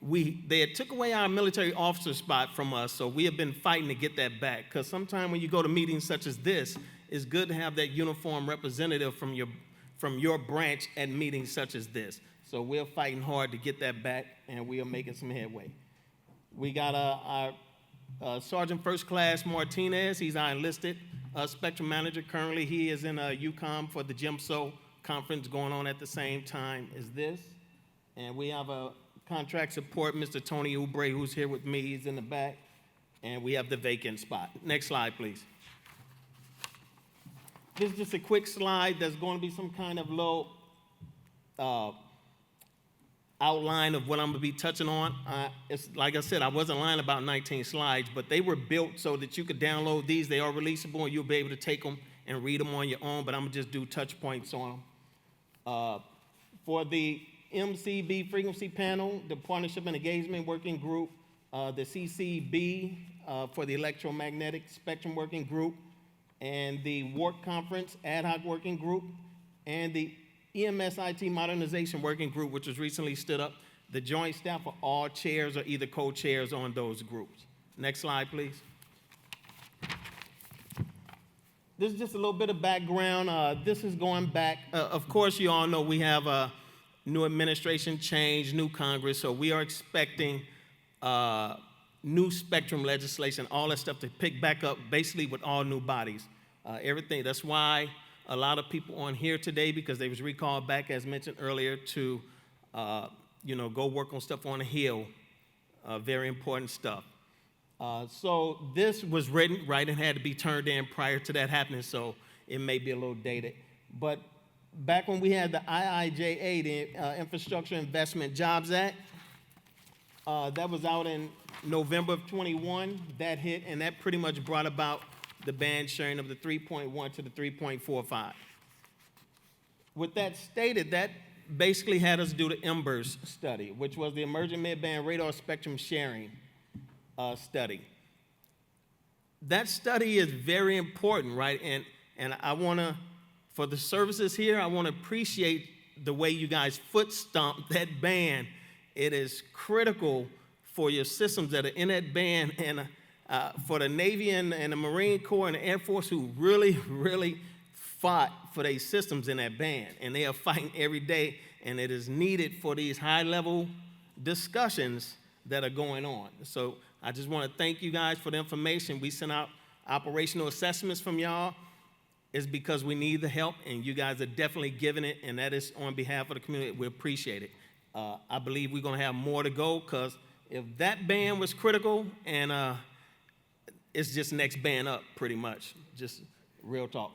They had took away our military officer spot from us, so we have been fighting to get that back. Because sometimes when you go to meetings such as this, it's good to have that uniform representative from your branch at meetings such as this. So we're fighting hard to get that back, and we are making some headway. We got our Sergeant First Class Martinez. He's our enlisted spectrum manager. Currently, he is in UCOM for the GIMSO conference going on at the same time as this. And we have a contract support, Mr. Tony Oubre, who's here with me. He's in the back. And we have the vacant spot. Next slide, please. This is just a quick slide. There's going to be some kind of little outline of what I'm going to be touching on. It's like I said, I wasn't lying about 19 slides, but they were built so that you could download these. They are releasable, and you'll be able to take them and read them on your own, but I'm going to just do touch points on them. For the MCB frequency panel, the Partnership and Engagement Working Group, the CCB for the Electromagnetic Spectrum Working Group, and the WARC Conference Ad Hoc Working Group, and the EMS IT Modernization Working Group, which was recently stood up. The joint staff are all chairs or either co-chairs on those groups. Next slide, please. This is just a little bit of background. This is going back. Of course, you all know we have a new administration change, new Congress, so we are expecting new spectrum legislation, all that stuff to pick back up basically with all new bodies. Everything. That's why a lot of people on here today, because they was recalled back, as mentioned earlier, to go work on stuff on the Hill, very important stuff. So this was written, right, and had to be turned in prior to that happening, so it may be a little dated. But back when we had the IIJA, the Infrastructure Investment Jobs Act, that was out in November of 21, that hit, and that pretty much brought about the band sharing of the 3.1 to the 3.45. With that stated, that basically had us do the EMBERS study, which was the Emerging Mid-Band Radar Spectrum Sharing study. That study is very important, right? And I want to, for the services here, I want to appreciate the way you guys foot stomp that band. It is critical for your systems that are in that band, and for the Navy and the Marine Corps and the Air Force who really, really fought for their systems in that band. And they are fighting every day, and it is needed for these high-level discussions that are going on. So I just want to thank you guys for the information. We sent out operational assessments from y'all. It's because we need the help, and you guys are definitely giving it, and that is on behalf of the community. We appreciate it. I believe we're going to have more to go, because if that band was critical, and it's just next band up, pretty much, just real talk.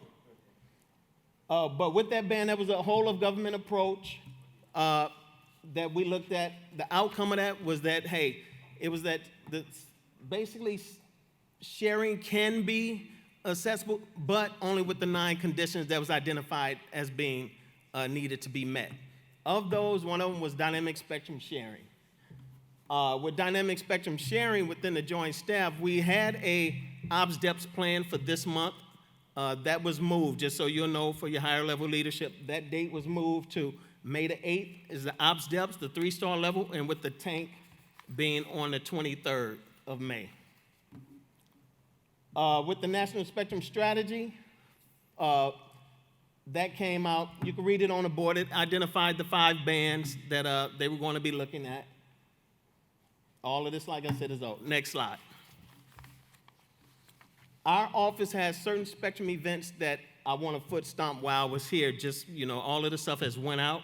But with that band, that was a whole of government approach that we looked at. The outcome of that was that, hey, it was that basically sharing can be accessible, but only with the 9 conditions that was identified as being needed to be met. Of those, one of them was dynamic spectrum sharing. With dynamic spectrum sharing within the joint staff, we had a ops depths plan for this month. That was moved, just so you'll know for your higher level leadership. That date was moved to May the 8th is the ops depths, the 3-star level, and with the tank being on the 23rd of May. With the National Spectrum Strategy, that came out. You can read it on the board. It identified the 5 bands that they were going to be looking at. All of this, like I said, is out. Next slide. Our office has certain spectrum events that I want to foot stomp while I was here. Just, all of the stuff has went out.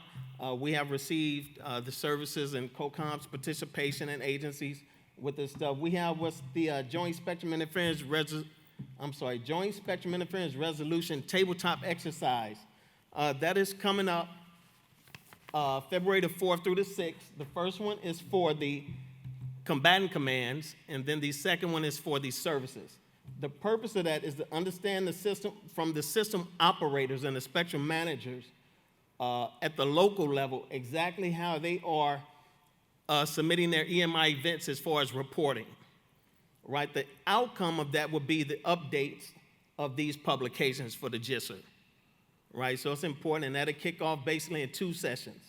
We have received the services and COCOM's participation in agencies with this stuff. We have what's the Joint Spectrum Interference Resolution tabletop exercise. That is coming up February the 4th through the 6th. The first one is for the combatant commands, and then the second one is for the services. The purpose of that is to understand the system from the system operators and the spectrum managers at the local level, exactly how they are submitting their EMI events as far as reporting. right? The outcome of that would be the updates of these publications for the GISR, right? So it's important, and that'll kick off basically in 2 sessions.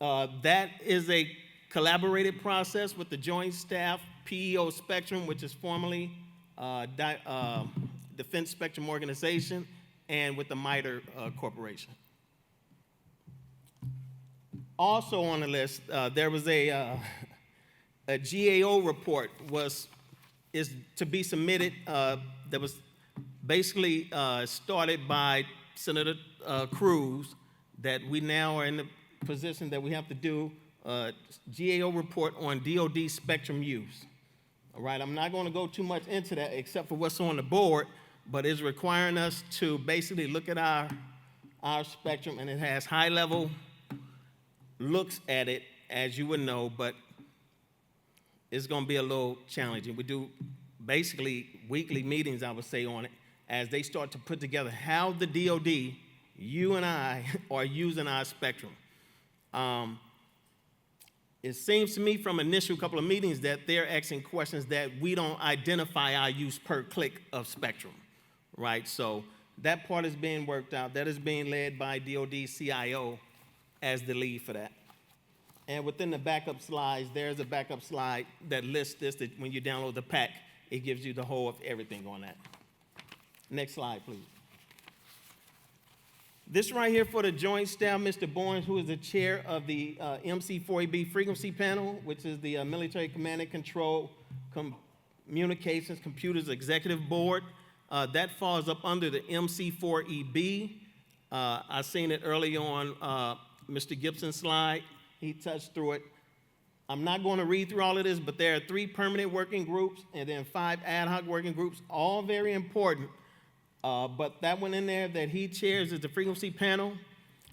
That is a collaborated process with the Joint Staff PEO Spectrum, which is formerly Defense Spectrum Organization, and with the MITRE Corporation. Also on the list, there was a GAO report is to be submitted that was basically started by Senator Cruz, that we now are in the position that we have to do a GAO report on DoD spectrum use. All right, I'm not going to go too much into that except for what's on the board, but it's requiring us to basically look at our spectrum, and it has high-level looks at it, as you would know, but it's going to be a little challenging. We do basically weekly meetings, I would say, on it, as they start to put together how the DoD, you and I, are using our spectrum. It seems to me from initial couple of meetings that they're asking questions that we don't identify our use per click of spectrum, right? So that part is being worked out. That is being led by DoD CIO as the lead for that. And within the backup slides, there's a backup slide that lists this, that when you download the pack, it gives you the whole of everything on that. Next slide, please. This right here for the Joint Staff, Mr. Bourne, who is the chair of the MC4AB Frequency Panel, which is the Military Command and Control Communications Computers Executive Board. That falls up under the MC4EB. I seen it early on Mr. Gibson's slide. He touched through it. I'm not going to read through all of this, but there are 3 permanent working groups and then 5 ad hoc working groups, all very important. But that one in there that he chairs is the frequency panel.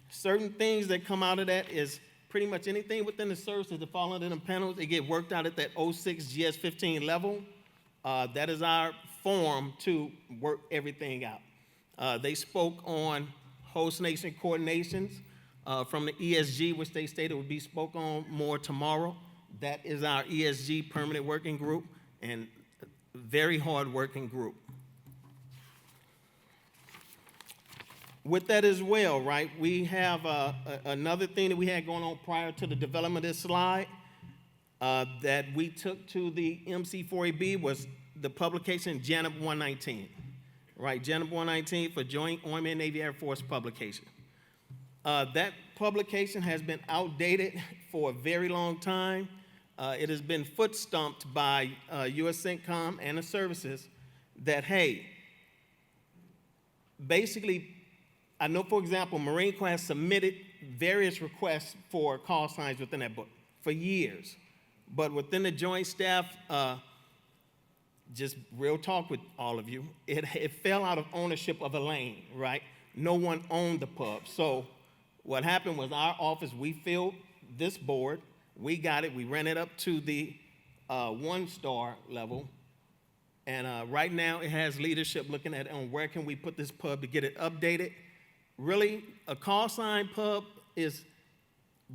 Certain things that come out of that is pretty much anything within the services that fall under them panels, they get worked out at that 06 GS15 level. That is our forum to work everything out. They spoke on host nation coordinations from the ESG, which they stated would be spoke on more tomorrow. That is our ESG permanent working group, and very hard working group. With that as well, right, we have another thing that we had going on prior to the development of this slide that we took to the MC4AB was the publication JANIP 119, right? JANIP 119 for Joint Army and Navy Air Force publication. That publication has been outdated for a very long time. It has been foot stomped by US CENTCOM and the services that, hey, basically, I know, for example, Marine Corps has submitted various requests for call signs within that book for years. But within the Joint Staff, just real talk with all of you, it fell out of ownership of a lane, right? No one owned the pub. So what happened was our office, we filled this board, we got it, we ran it up to the 1-star level. And right now it has leadership looking at on where can we put this pub to get it updated. Really, a call sign pub is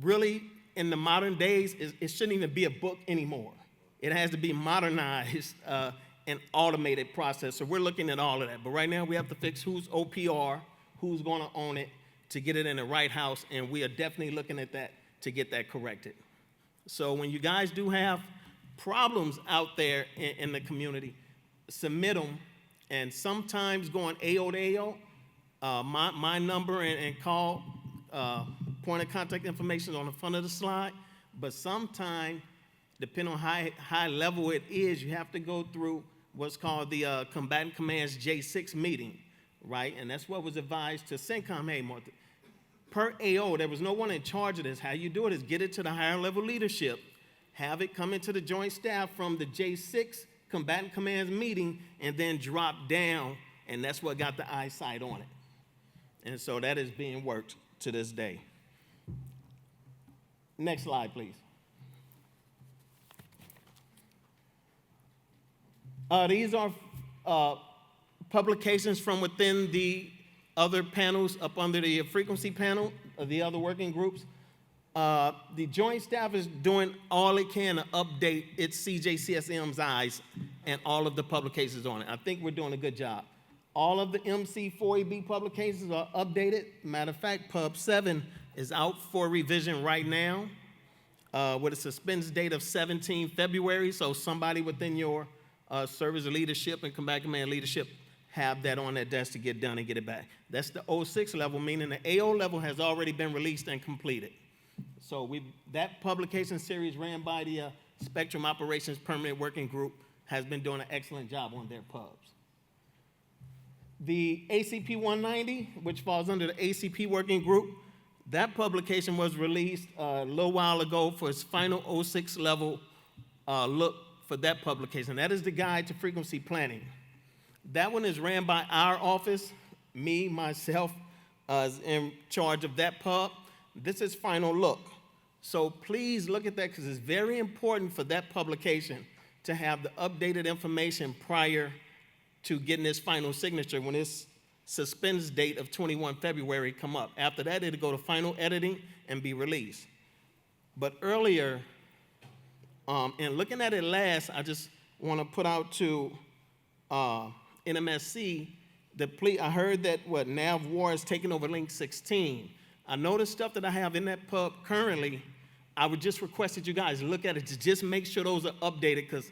really, in the modern days, it shouldn't even be a book anymore. It has to be modernized and automated process. So we're looking at all of that. But right now we have to fix who's OPR, who's going to own it to get it in the right house, and we are definitely looking at that to get that corrected. So when you guys do have problems out there in the community, submit them, and sometimes going AO to AO, my number and call, point of contact information on the front of the slide, but sometimes, depending on how high level it is, you have to go through what's called the Combatant Command's J6 meeting, right? And that's what was advised to CENTCOM, hey, Martha, per AO, there was no one in charge of this. How you do it is get it to the higher level leadership, have it come into the Joint Staff from the J6 Combatant Command's meeting, and then drop down, and that's what got the eyesight on it. And so that is being worked to this day. Next slide, please. These are publications from within the other panels up under the frequency panel of the other working groups. The joint staff is doing all it can to update its CJCSM's eyes and all of the publications on it. I think we're doing a good job. All of the MC4AB publications are updated. Matter of fact, Pub 7 is out for revision right now with a suspense date of 17 February. So somebody within your service of leadership and combat command leadership have that on their desk to get done and get it back. That's the 06 level, meaning the AO level has already been released and completed. So that publication series ran by the Spectrum Operations Permanent Working Group has been doing an excellent job on their pubs. The ACP 190, which falls under the ACP Working Group, that publication was released a little while ago for its final 06 level look for that publication. That is the Guide to Frequency Planning. That one is ran by our office. Me, myself, is in charge of that pub. This is final look. So please look at that because it's very important for that publication to have the updated information prior to getting this final signature when this suspense date of 21 February come up. After that, it'll go to final editing and be released. But earlier, in looking at it last, I just want to put out to NMSC, I heard that Nav War is taking over Link 16. I know the stuff that I have in that pub currently, I would just request that you guys look at it to just make sure those are updated, because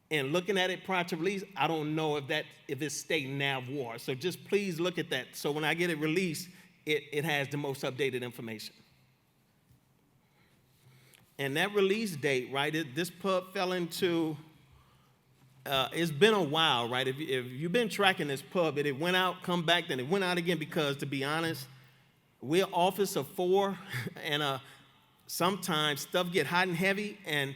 in looking at it prior to release, I don't know if it's state Nav War. So just please look at that. So when I get it released, it has the most updated information. And that release date, right, this pub fell into, it's been a while, right? If you've been tracking this pub, it went out, come back, then it went out again because, to be honest, we're office of 4, and sometimes stuff get hot and heavy, and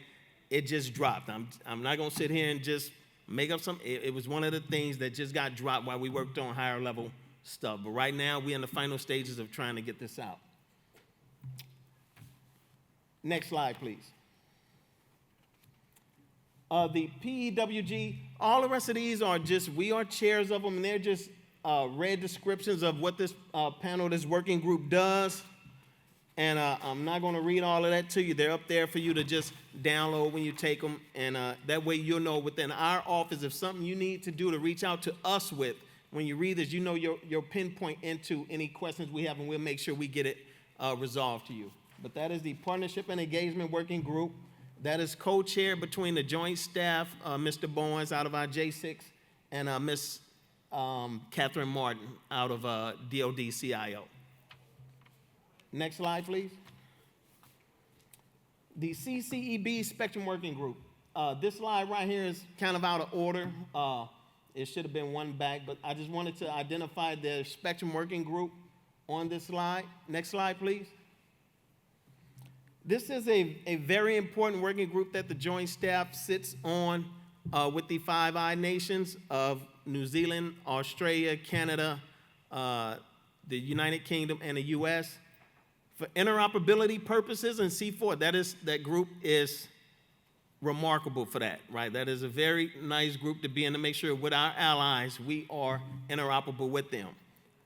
it just dropped. I'm not going to sit here and just make up something. It was one of the things that just got dropped while we worked on higher level stuff. But right now, we're in the final stages of trying to get this out. Next slide, please. The PEWG, all the rest of these are just, we are chairs of them, and they're just red descriptions of what this panel, this working group does. And I'm not going to read all of that to you. They're up there for you to just download when you take them. And that way you'll know within our office if something you need to do to reach out to us with. When you read this, you know your pinpoint into any questions we have, and we'll make sure we get it resolved to you. But that is the Partnership and Engagement Working Group. That is co-chaired between the Joint Staff, Mr. Bowens out of our J6, and Ms. Catherine Martin out of DOD CIO. Next slide, please. The CCEB Spectrum Working Group. This slide right here is kind of out of order. It should have been one back, but I just wanted to identify the Spectrum Working Group on this slide. Next slide, please. This is a very important working group that the Joint Staff sits on with the Five Eyes nations of New Zealand, Australia, Canada, the United Kingdom, and the U.S. For interoperability purposes and C4, that group is remarkable for that, right? That is a very nice group to be in to make sure with our allies we are interoperable with them.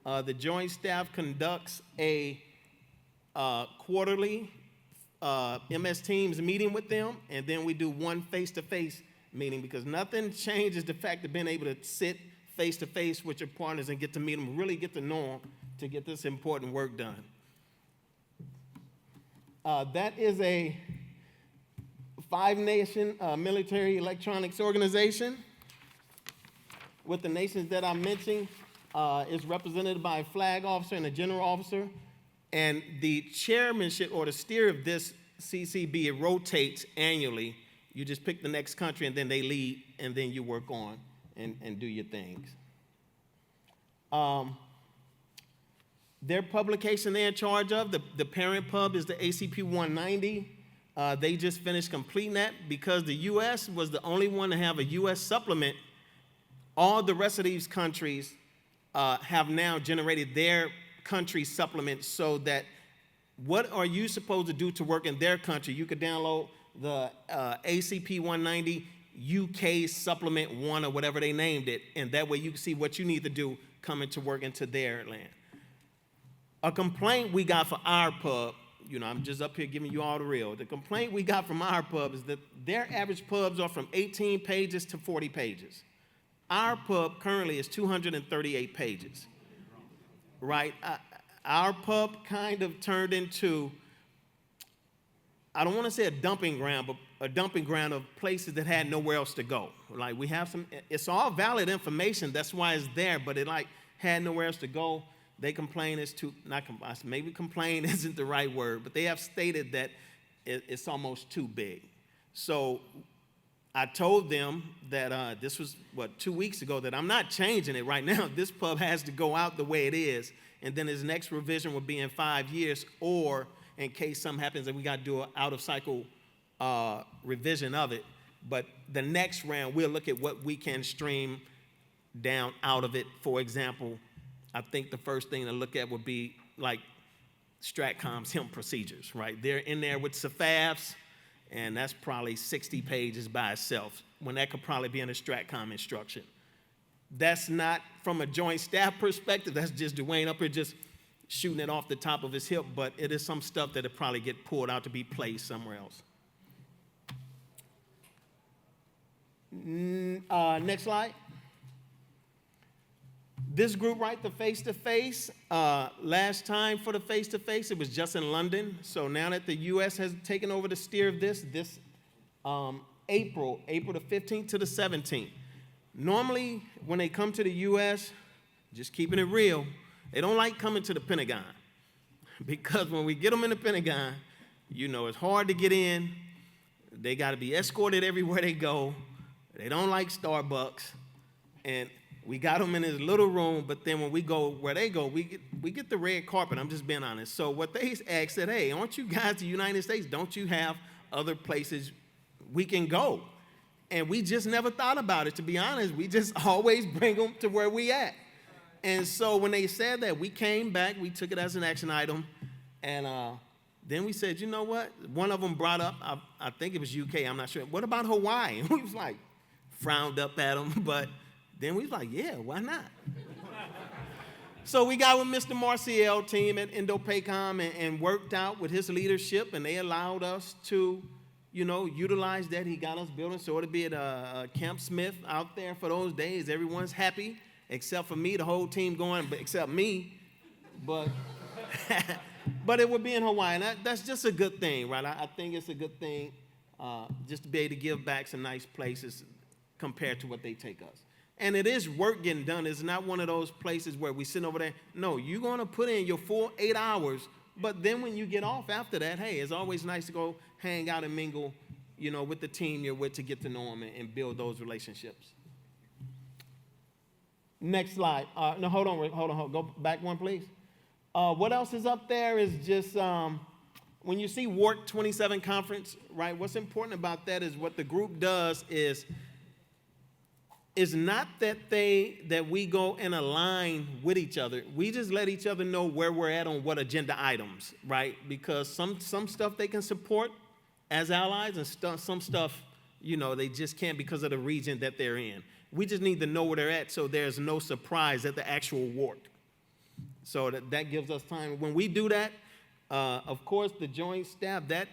The Joint Staff conducts a quarterly MS Teams meeting with them, and then we do one face-to-face meeting, because nothing changes the fact of being able to sit face-to-face with your partners and get to meet them, really get to know them to get this important work done. That is a 5-nation military electronics organization. With the nations that I mentioned, is represented by a flag officer and a general officer. And the chairmanship or the steer of this CCB, it rotates annually. You just pick the next country, and then they lead, and then you work on and do your things. Their publication they're in charge of, the parent pub, is the ACP 190. They just finished completing that because the U.S. was the only one to have a U.S. supplement. All the rest of these countries have now generated their country supplements, so that what are you supposed to do to work in their country? You could download the ACP 190 UK supplement 1 or whatever they named it, and that way you can see what you need to do coming to work into their land. A complaint we got for our pub I'm just up here giving you all the real. The complaint we got from our pub is that their average pubs are from 18 pages to 40 pages. Our pub currently is 238 pages, right? Our pub kind of turned into, I don't want to say a dumping ground, but a dumping ground of places that had nowhere else to go. Like we have it's all valid information, that's why it's there, but it like had nowhere else to go. They complain maybe complain isn't the right word, but they have stated that it's almost too big. So I told them that this was, 2 weeks ago, that I'm not changing it right now. This pub has to go out the way it is, and then his next revision will be in 5 years, or in case something happens and we got to do an out-of-cycle revision of it. But the next round, we'll look at what we can stream down out of it. For example, I think the first thing to look at would be like Stratcom's HIM procedures, right? They're in there with SAFAFs, and that's probably 60 pages by itself, when that could probably be in a Stratcom instruction. That's not from a joint staff perspective, that's just Dwayne up here just shooting it off the top of his hip, but it is some stuff that'll probably get pulled out to be placed somewhere else. Next slide. This group, right, the face-to-face, last time for the face-to-face, it was just in London. So now that the U.S. has taken over the steer of this April the 15th to the 17th. Normally, when they come to the U.S., just keeping it real, they don't like coming to the Pentagon. Because when we get them in the Pentagon, it's hard to get in. They got to be escorted everywhere they go. They don't like Starbucks. And we got them in this little room, but then when we go where they go, we get the red carpet. I'm just being honest. So what they asked said, hey, aren't you guys the United States? Don't you have other places we can go? And we just never thought about it, to be honest. We just always bring them to where we at. And so when they said that, we came back, we took it as an action item, and then we said, you know what? One of them brought up, I think it was UK, I'm not sure. What about Hawaii? And we was like, frowned up at them, but then we was like, yeah, why not? So we got with Mr. Marcial team at Indo-PACOM and worked out with his leadership, and they allowed us to, utilize that. He got us building, so it'll be at Camp Smith out there for those days. Everyone's happy, except for me, the whole team going, but except me. But but it would be in Hawaii, and that's just a good thing, right? I think it's a good thing just to be able to give back some nice places compared to what they take us. And it is work getting done. It's not one of those places where we sit over there. No, you're going to put in your full 8 hours, but then when you get off after that, hey, it's always nice to go hang out and mingle, with the team you're with to get to know them and build those relationships. Next slide. No, hold on. Go back one, please. What else is up there is just when you see WARC 27 conference, right, what's important about that is what the group does is not that we go and align with each other. We just let each other know where we're at on what agenda items, right? Because some stuff they can support as allies, and some stuff, they just can't because of the region that they're in. We just need to know where they're at so there's no surprise at the actual WARC. So that gives us time. When we do that, of course, the joint staff, that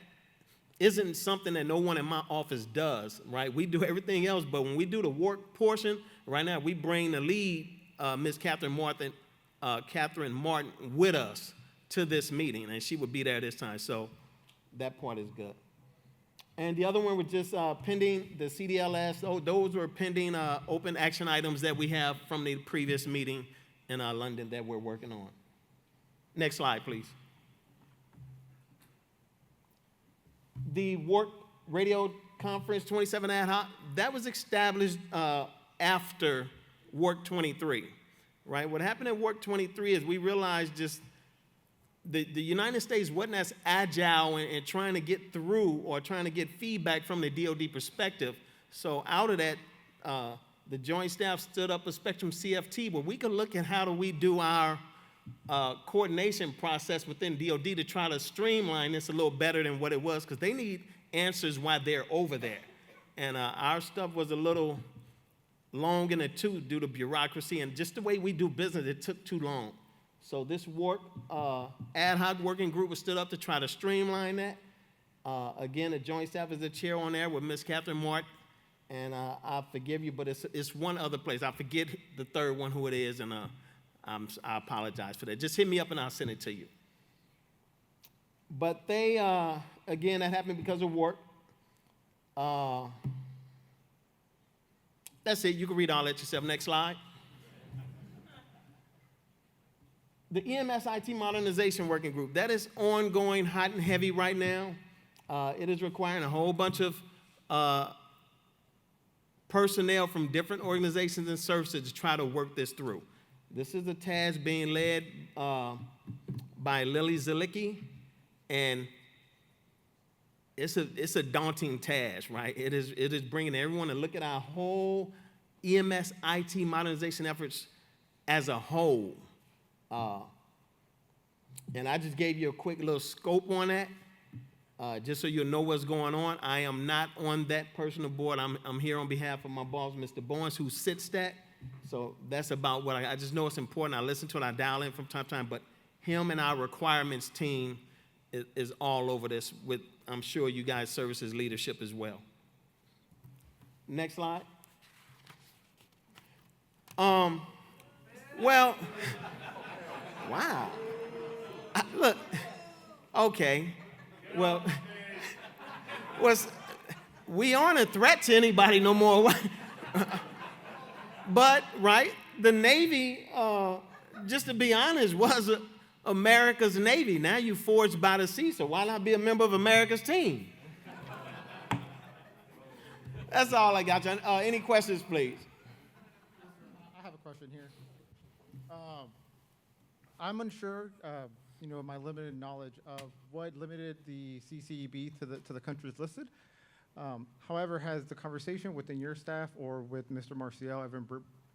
isn't something that no one in my office does, right? We do everything else, but when we do the work portion, right now we bring the lead, Ms. Catherine Martin, with us to this meeting, and she would be there this time, so that part is good. And the other one was just pending the CDLS. Those were pending open action items that we have from the previous meeting in London that we're working on. Next slide, please. The WARC Radio Conference 27 ad hoc, that was established after WARC 23, right? What happened at WARC 23 is we realized just the United States wasn't as agile in trying to get through or trying to get feedback from the DoD perspective. So out of that, the Joint Staff stood up a Spectrum CFT where we could look at how do we do our coordination process within DoD to try to streamline this a little better than what it was, because they need answers while they're over there. And our stuff was a little long in the tooth due to bureaucracy and just the way we do business. It took too long. So this ad hoc working group was stood up to try to streamline that. Again, the joint staff is the chair on there with Ms. Catherine Mart, and I forgive you, but it's one other place. I forget the third one who it is, and I apologize for that. Just hit me up and I'll send it to you. But they, again, that happened because of work. That's it. You can read all that yourself. Next slide. The EMS IT Modernization Working Group, that is ongoing, hot and heavy right now. It is requiring a whole bunch of personnel from different organizations and services to try to work this through. This is a task being led by Lily Zalicki, and it's a daunting task, right? It is bringing everyone to look at our whole EMS IT modernization efforts as a whole. And I just gave you a quick little scope on that, just so you'll know what's going on. I am not on that personal board. I'm here on behalf of my boss, Mr. Bowens, who sits that. So that's about what I just know it's important. I listen to it, I dial in from time to time, but him and our requirements team is all over this with, I'm sure, you guys' services leadership as well. Next slide. Well, wow. Look, okay. Well, we aren't a threat to anybody no more. But, right, the Navy, just to be honest, was America's Navy. Now you forged by the sea, so why not be a member of America's team? That's all I got, John. Any questions, please? I have a question here. I'm unsure, my limited knowledge of what limited the CCEB to the countries listed. However, has the conversation within your staff or with Mr. Marcial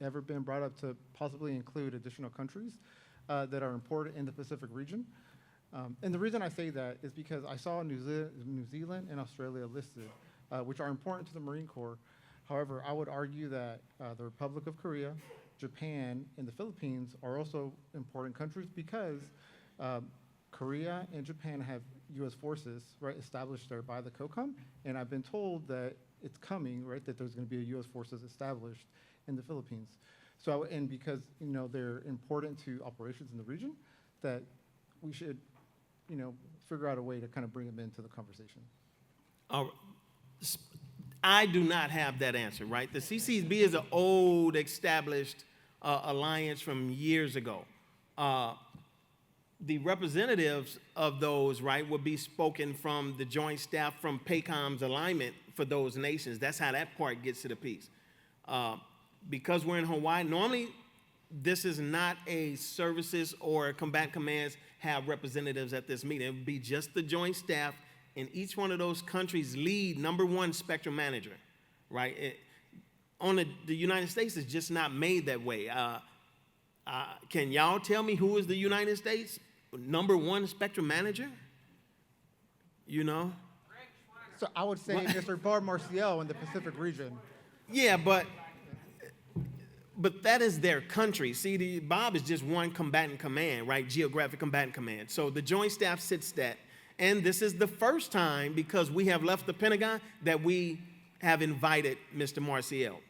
ever been brought up to possibly include additional countries that are important in the Pacific region? And the reason I say that is because I saw New Zealand and Australia listed, which are important to the Marine Corps. However, I would argue that the Republic of Korea, Japan, and the Philippines are also important countries because Korea and Japan have U.S. forces, right, established there by the COCOM, and I've been told that it's coming, right, that there's going to be a U.S. forces established in the Philippines. So, and because, they're important to operations in the region, that we should, figure out a way to kind of bring them into the conversation. I do not have that answer, right? The CCEB is an old, established alliance from years ago. The representatives of those, right, would be spoken from the joint staff from PACOM's alignment for those nations. That's how that part gets to the piece. Because we're in Hawaii, normally this is not a services or combat commands have representatives at this meeting. It would be just the joint staff, and each one of those countries lead #1 spectrum manager, right? The United States is just not made that way. Can y'all tell me who is the United States #1 spectrum manager? So I would say Mr. Bob Marcial in the Pacific region. Yeah, but that is their country. See, Bob is just one combatant command, right? Geographic combatant command. So the joint staff sits that. And this is the first time, because we have left the Pentagon, that we have invited Mr. Marcial.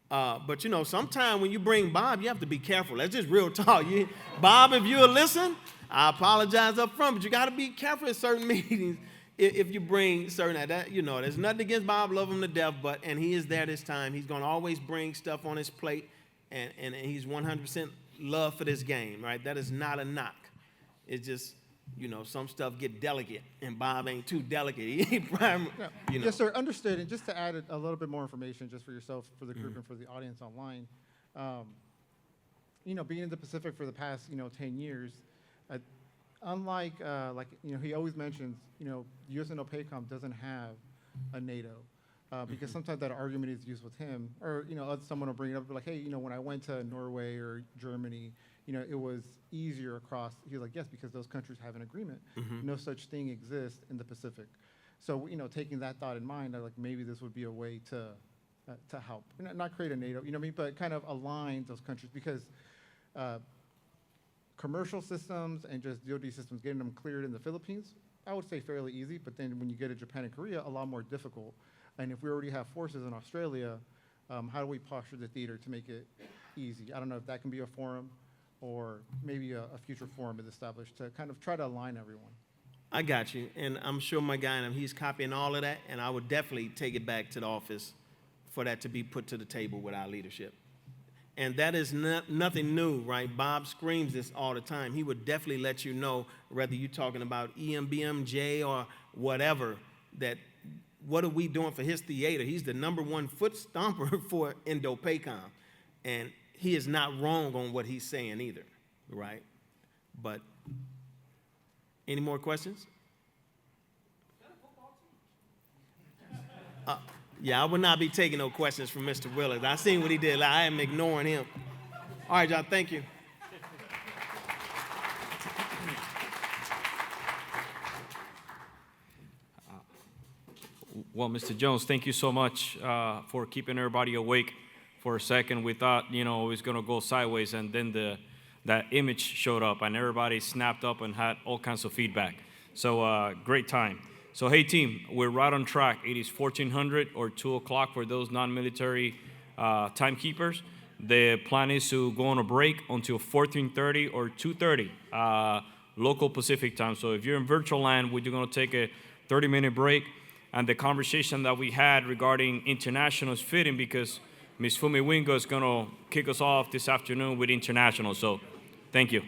But sometime when you bring Bob, you have to be careful. That's just real talk. Bob, if you'll listen, I apologize up front, but you got to be careful at certain meetings if you bring certain, there's nothing against Bob, love him to death, and he is there this time. He's going to always bring stuff on his plate, and he's 100% love for this game, right? That is not a knock. It's just, some stuff get delicate, and Bob ain't too delicate. Yes, sir, understood. And just to add a little bit more information just for yourself, for the group, and for the audience online, being in the Pacific for the past, 10 years, unlike, he always mentions, USNO PACOM doesn't have a NATO. Because sometimes that argument is used with him, or, someone will bring it up, like, hey, when I went to Norway or Germany, it was easier across. He's like, yes, because those countries have an agreement. No such thing exists in the Pacific. So, taking that thought in mind, I like maybe this would be a way to help, not create a NATO, but kind of align those countries, because commercial systems and just DoD systems, getting them cleared in the Philippines, I would say fairly easy, but then when you get to Japan and Korea, a lot more difficult. And if we already have forces in Australia, how do we posture the theater to make it easy? I don't know if that can be a forum, or maybe a future forum is established to kind of try to align everyone. I got you, and I'm sure my guy, he's copying all of that, and I would definitely take it back to the office for that to be put to the table with our leadership. And that is nothing new, right? Bob screams this all the time. He would definitely let you know, whether you're talking about EMBMJ or whatever, that what are we doing for his theater? He's the #1 foot stomper for Indo-PACOM. And he is not wrong on what he's saying either, right? But any more questions? Yeah, I would not be taking no questions from Mr. Willard. I seen what he did. I am ignoring him. All right, y'all, thank you. Well, Mr. Jones, thank you so much for keeping everybody awake for a second. We thought, it was going to go sideways, and then that image showed up, and everybody snapped up and had all kinds of feedback. So great time. So, hey, team, we're right on track. It is 1400 or 2 o'clock for those non-military timekeepers. The plan is to go on a break until 14:30 or 2:30 local Pacific time. So if you're in virtual land, we're going to take a 30-minute break. And the conversation that we had regarding international is fitting because Ms. Fumi Wingo is going to kick us off this afternoon with international. So thank you.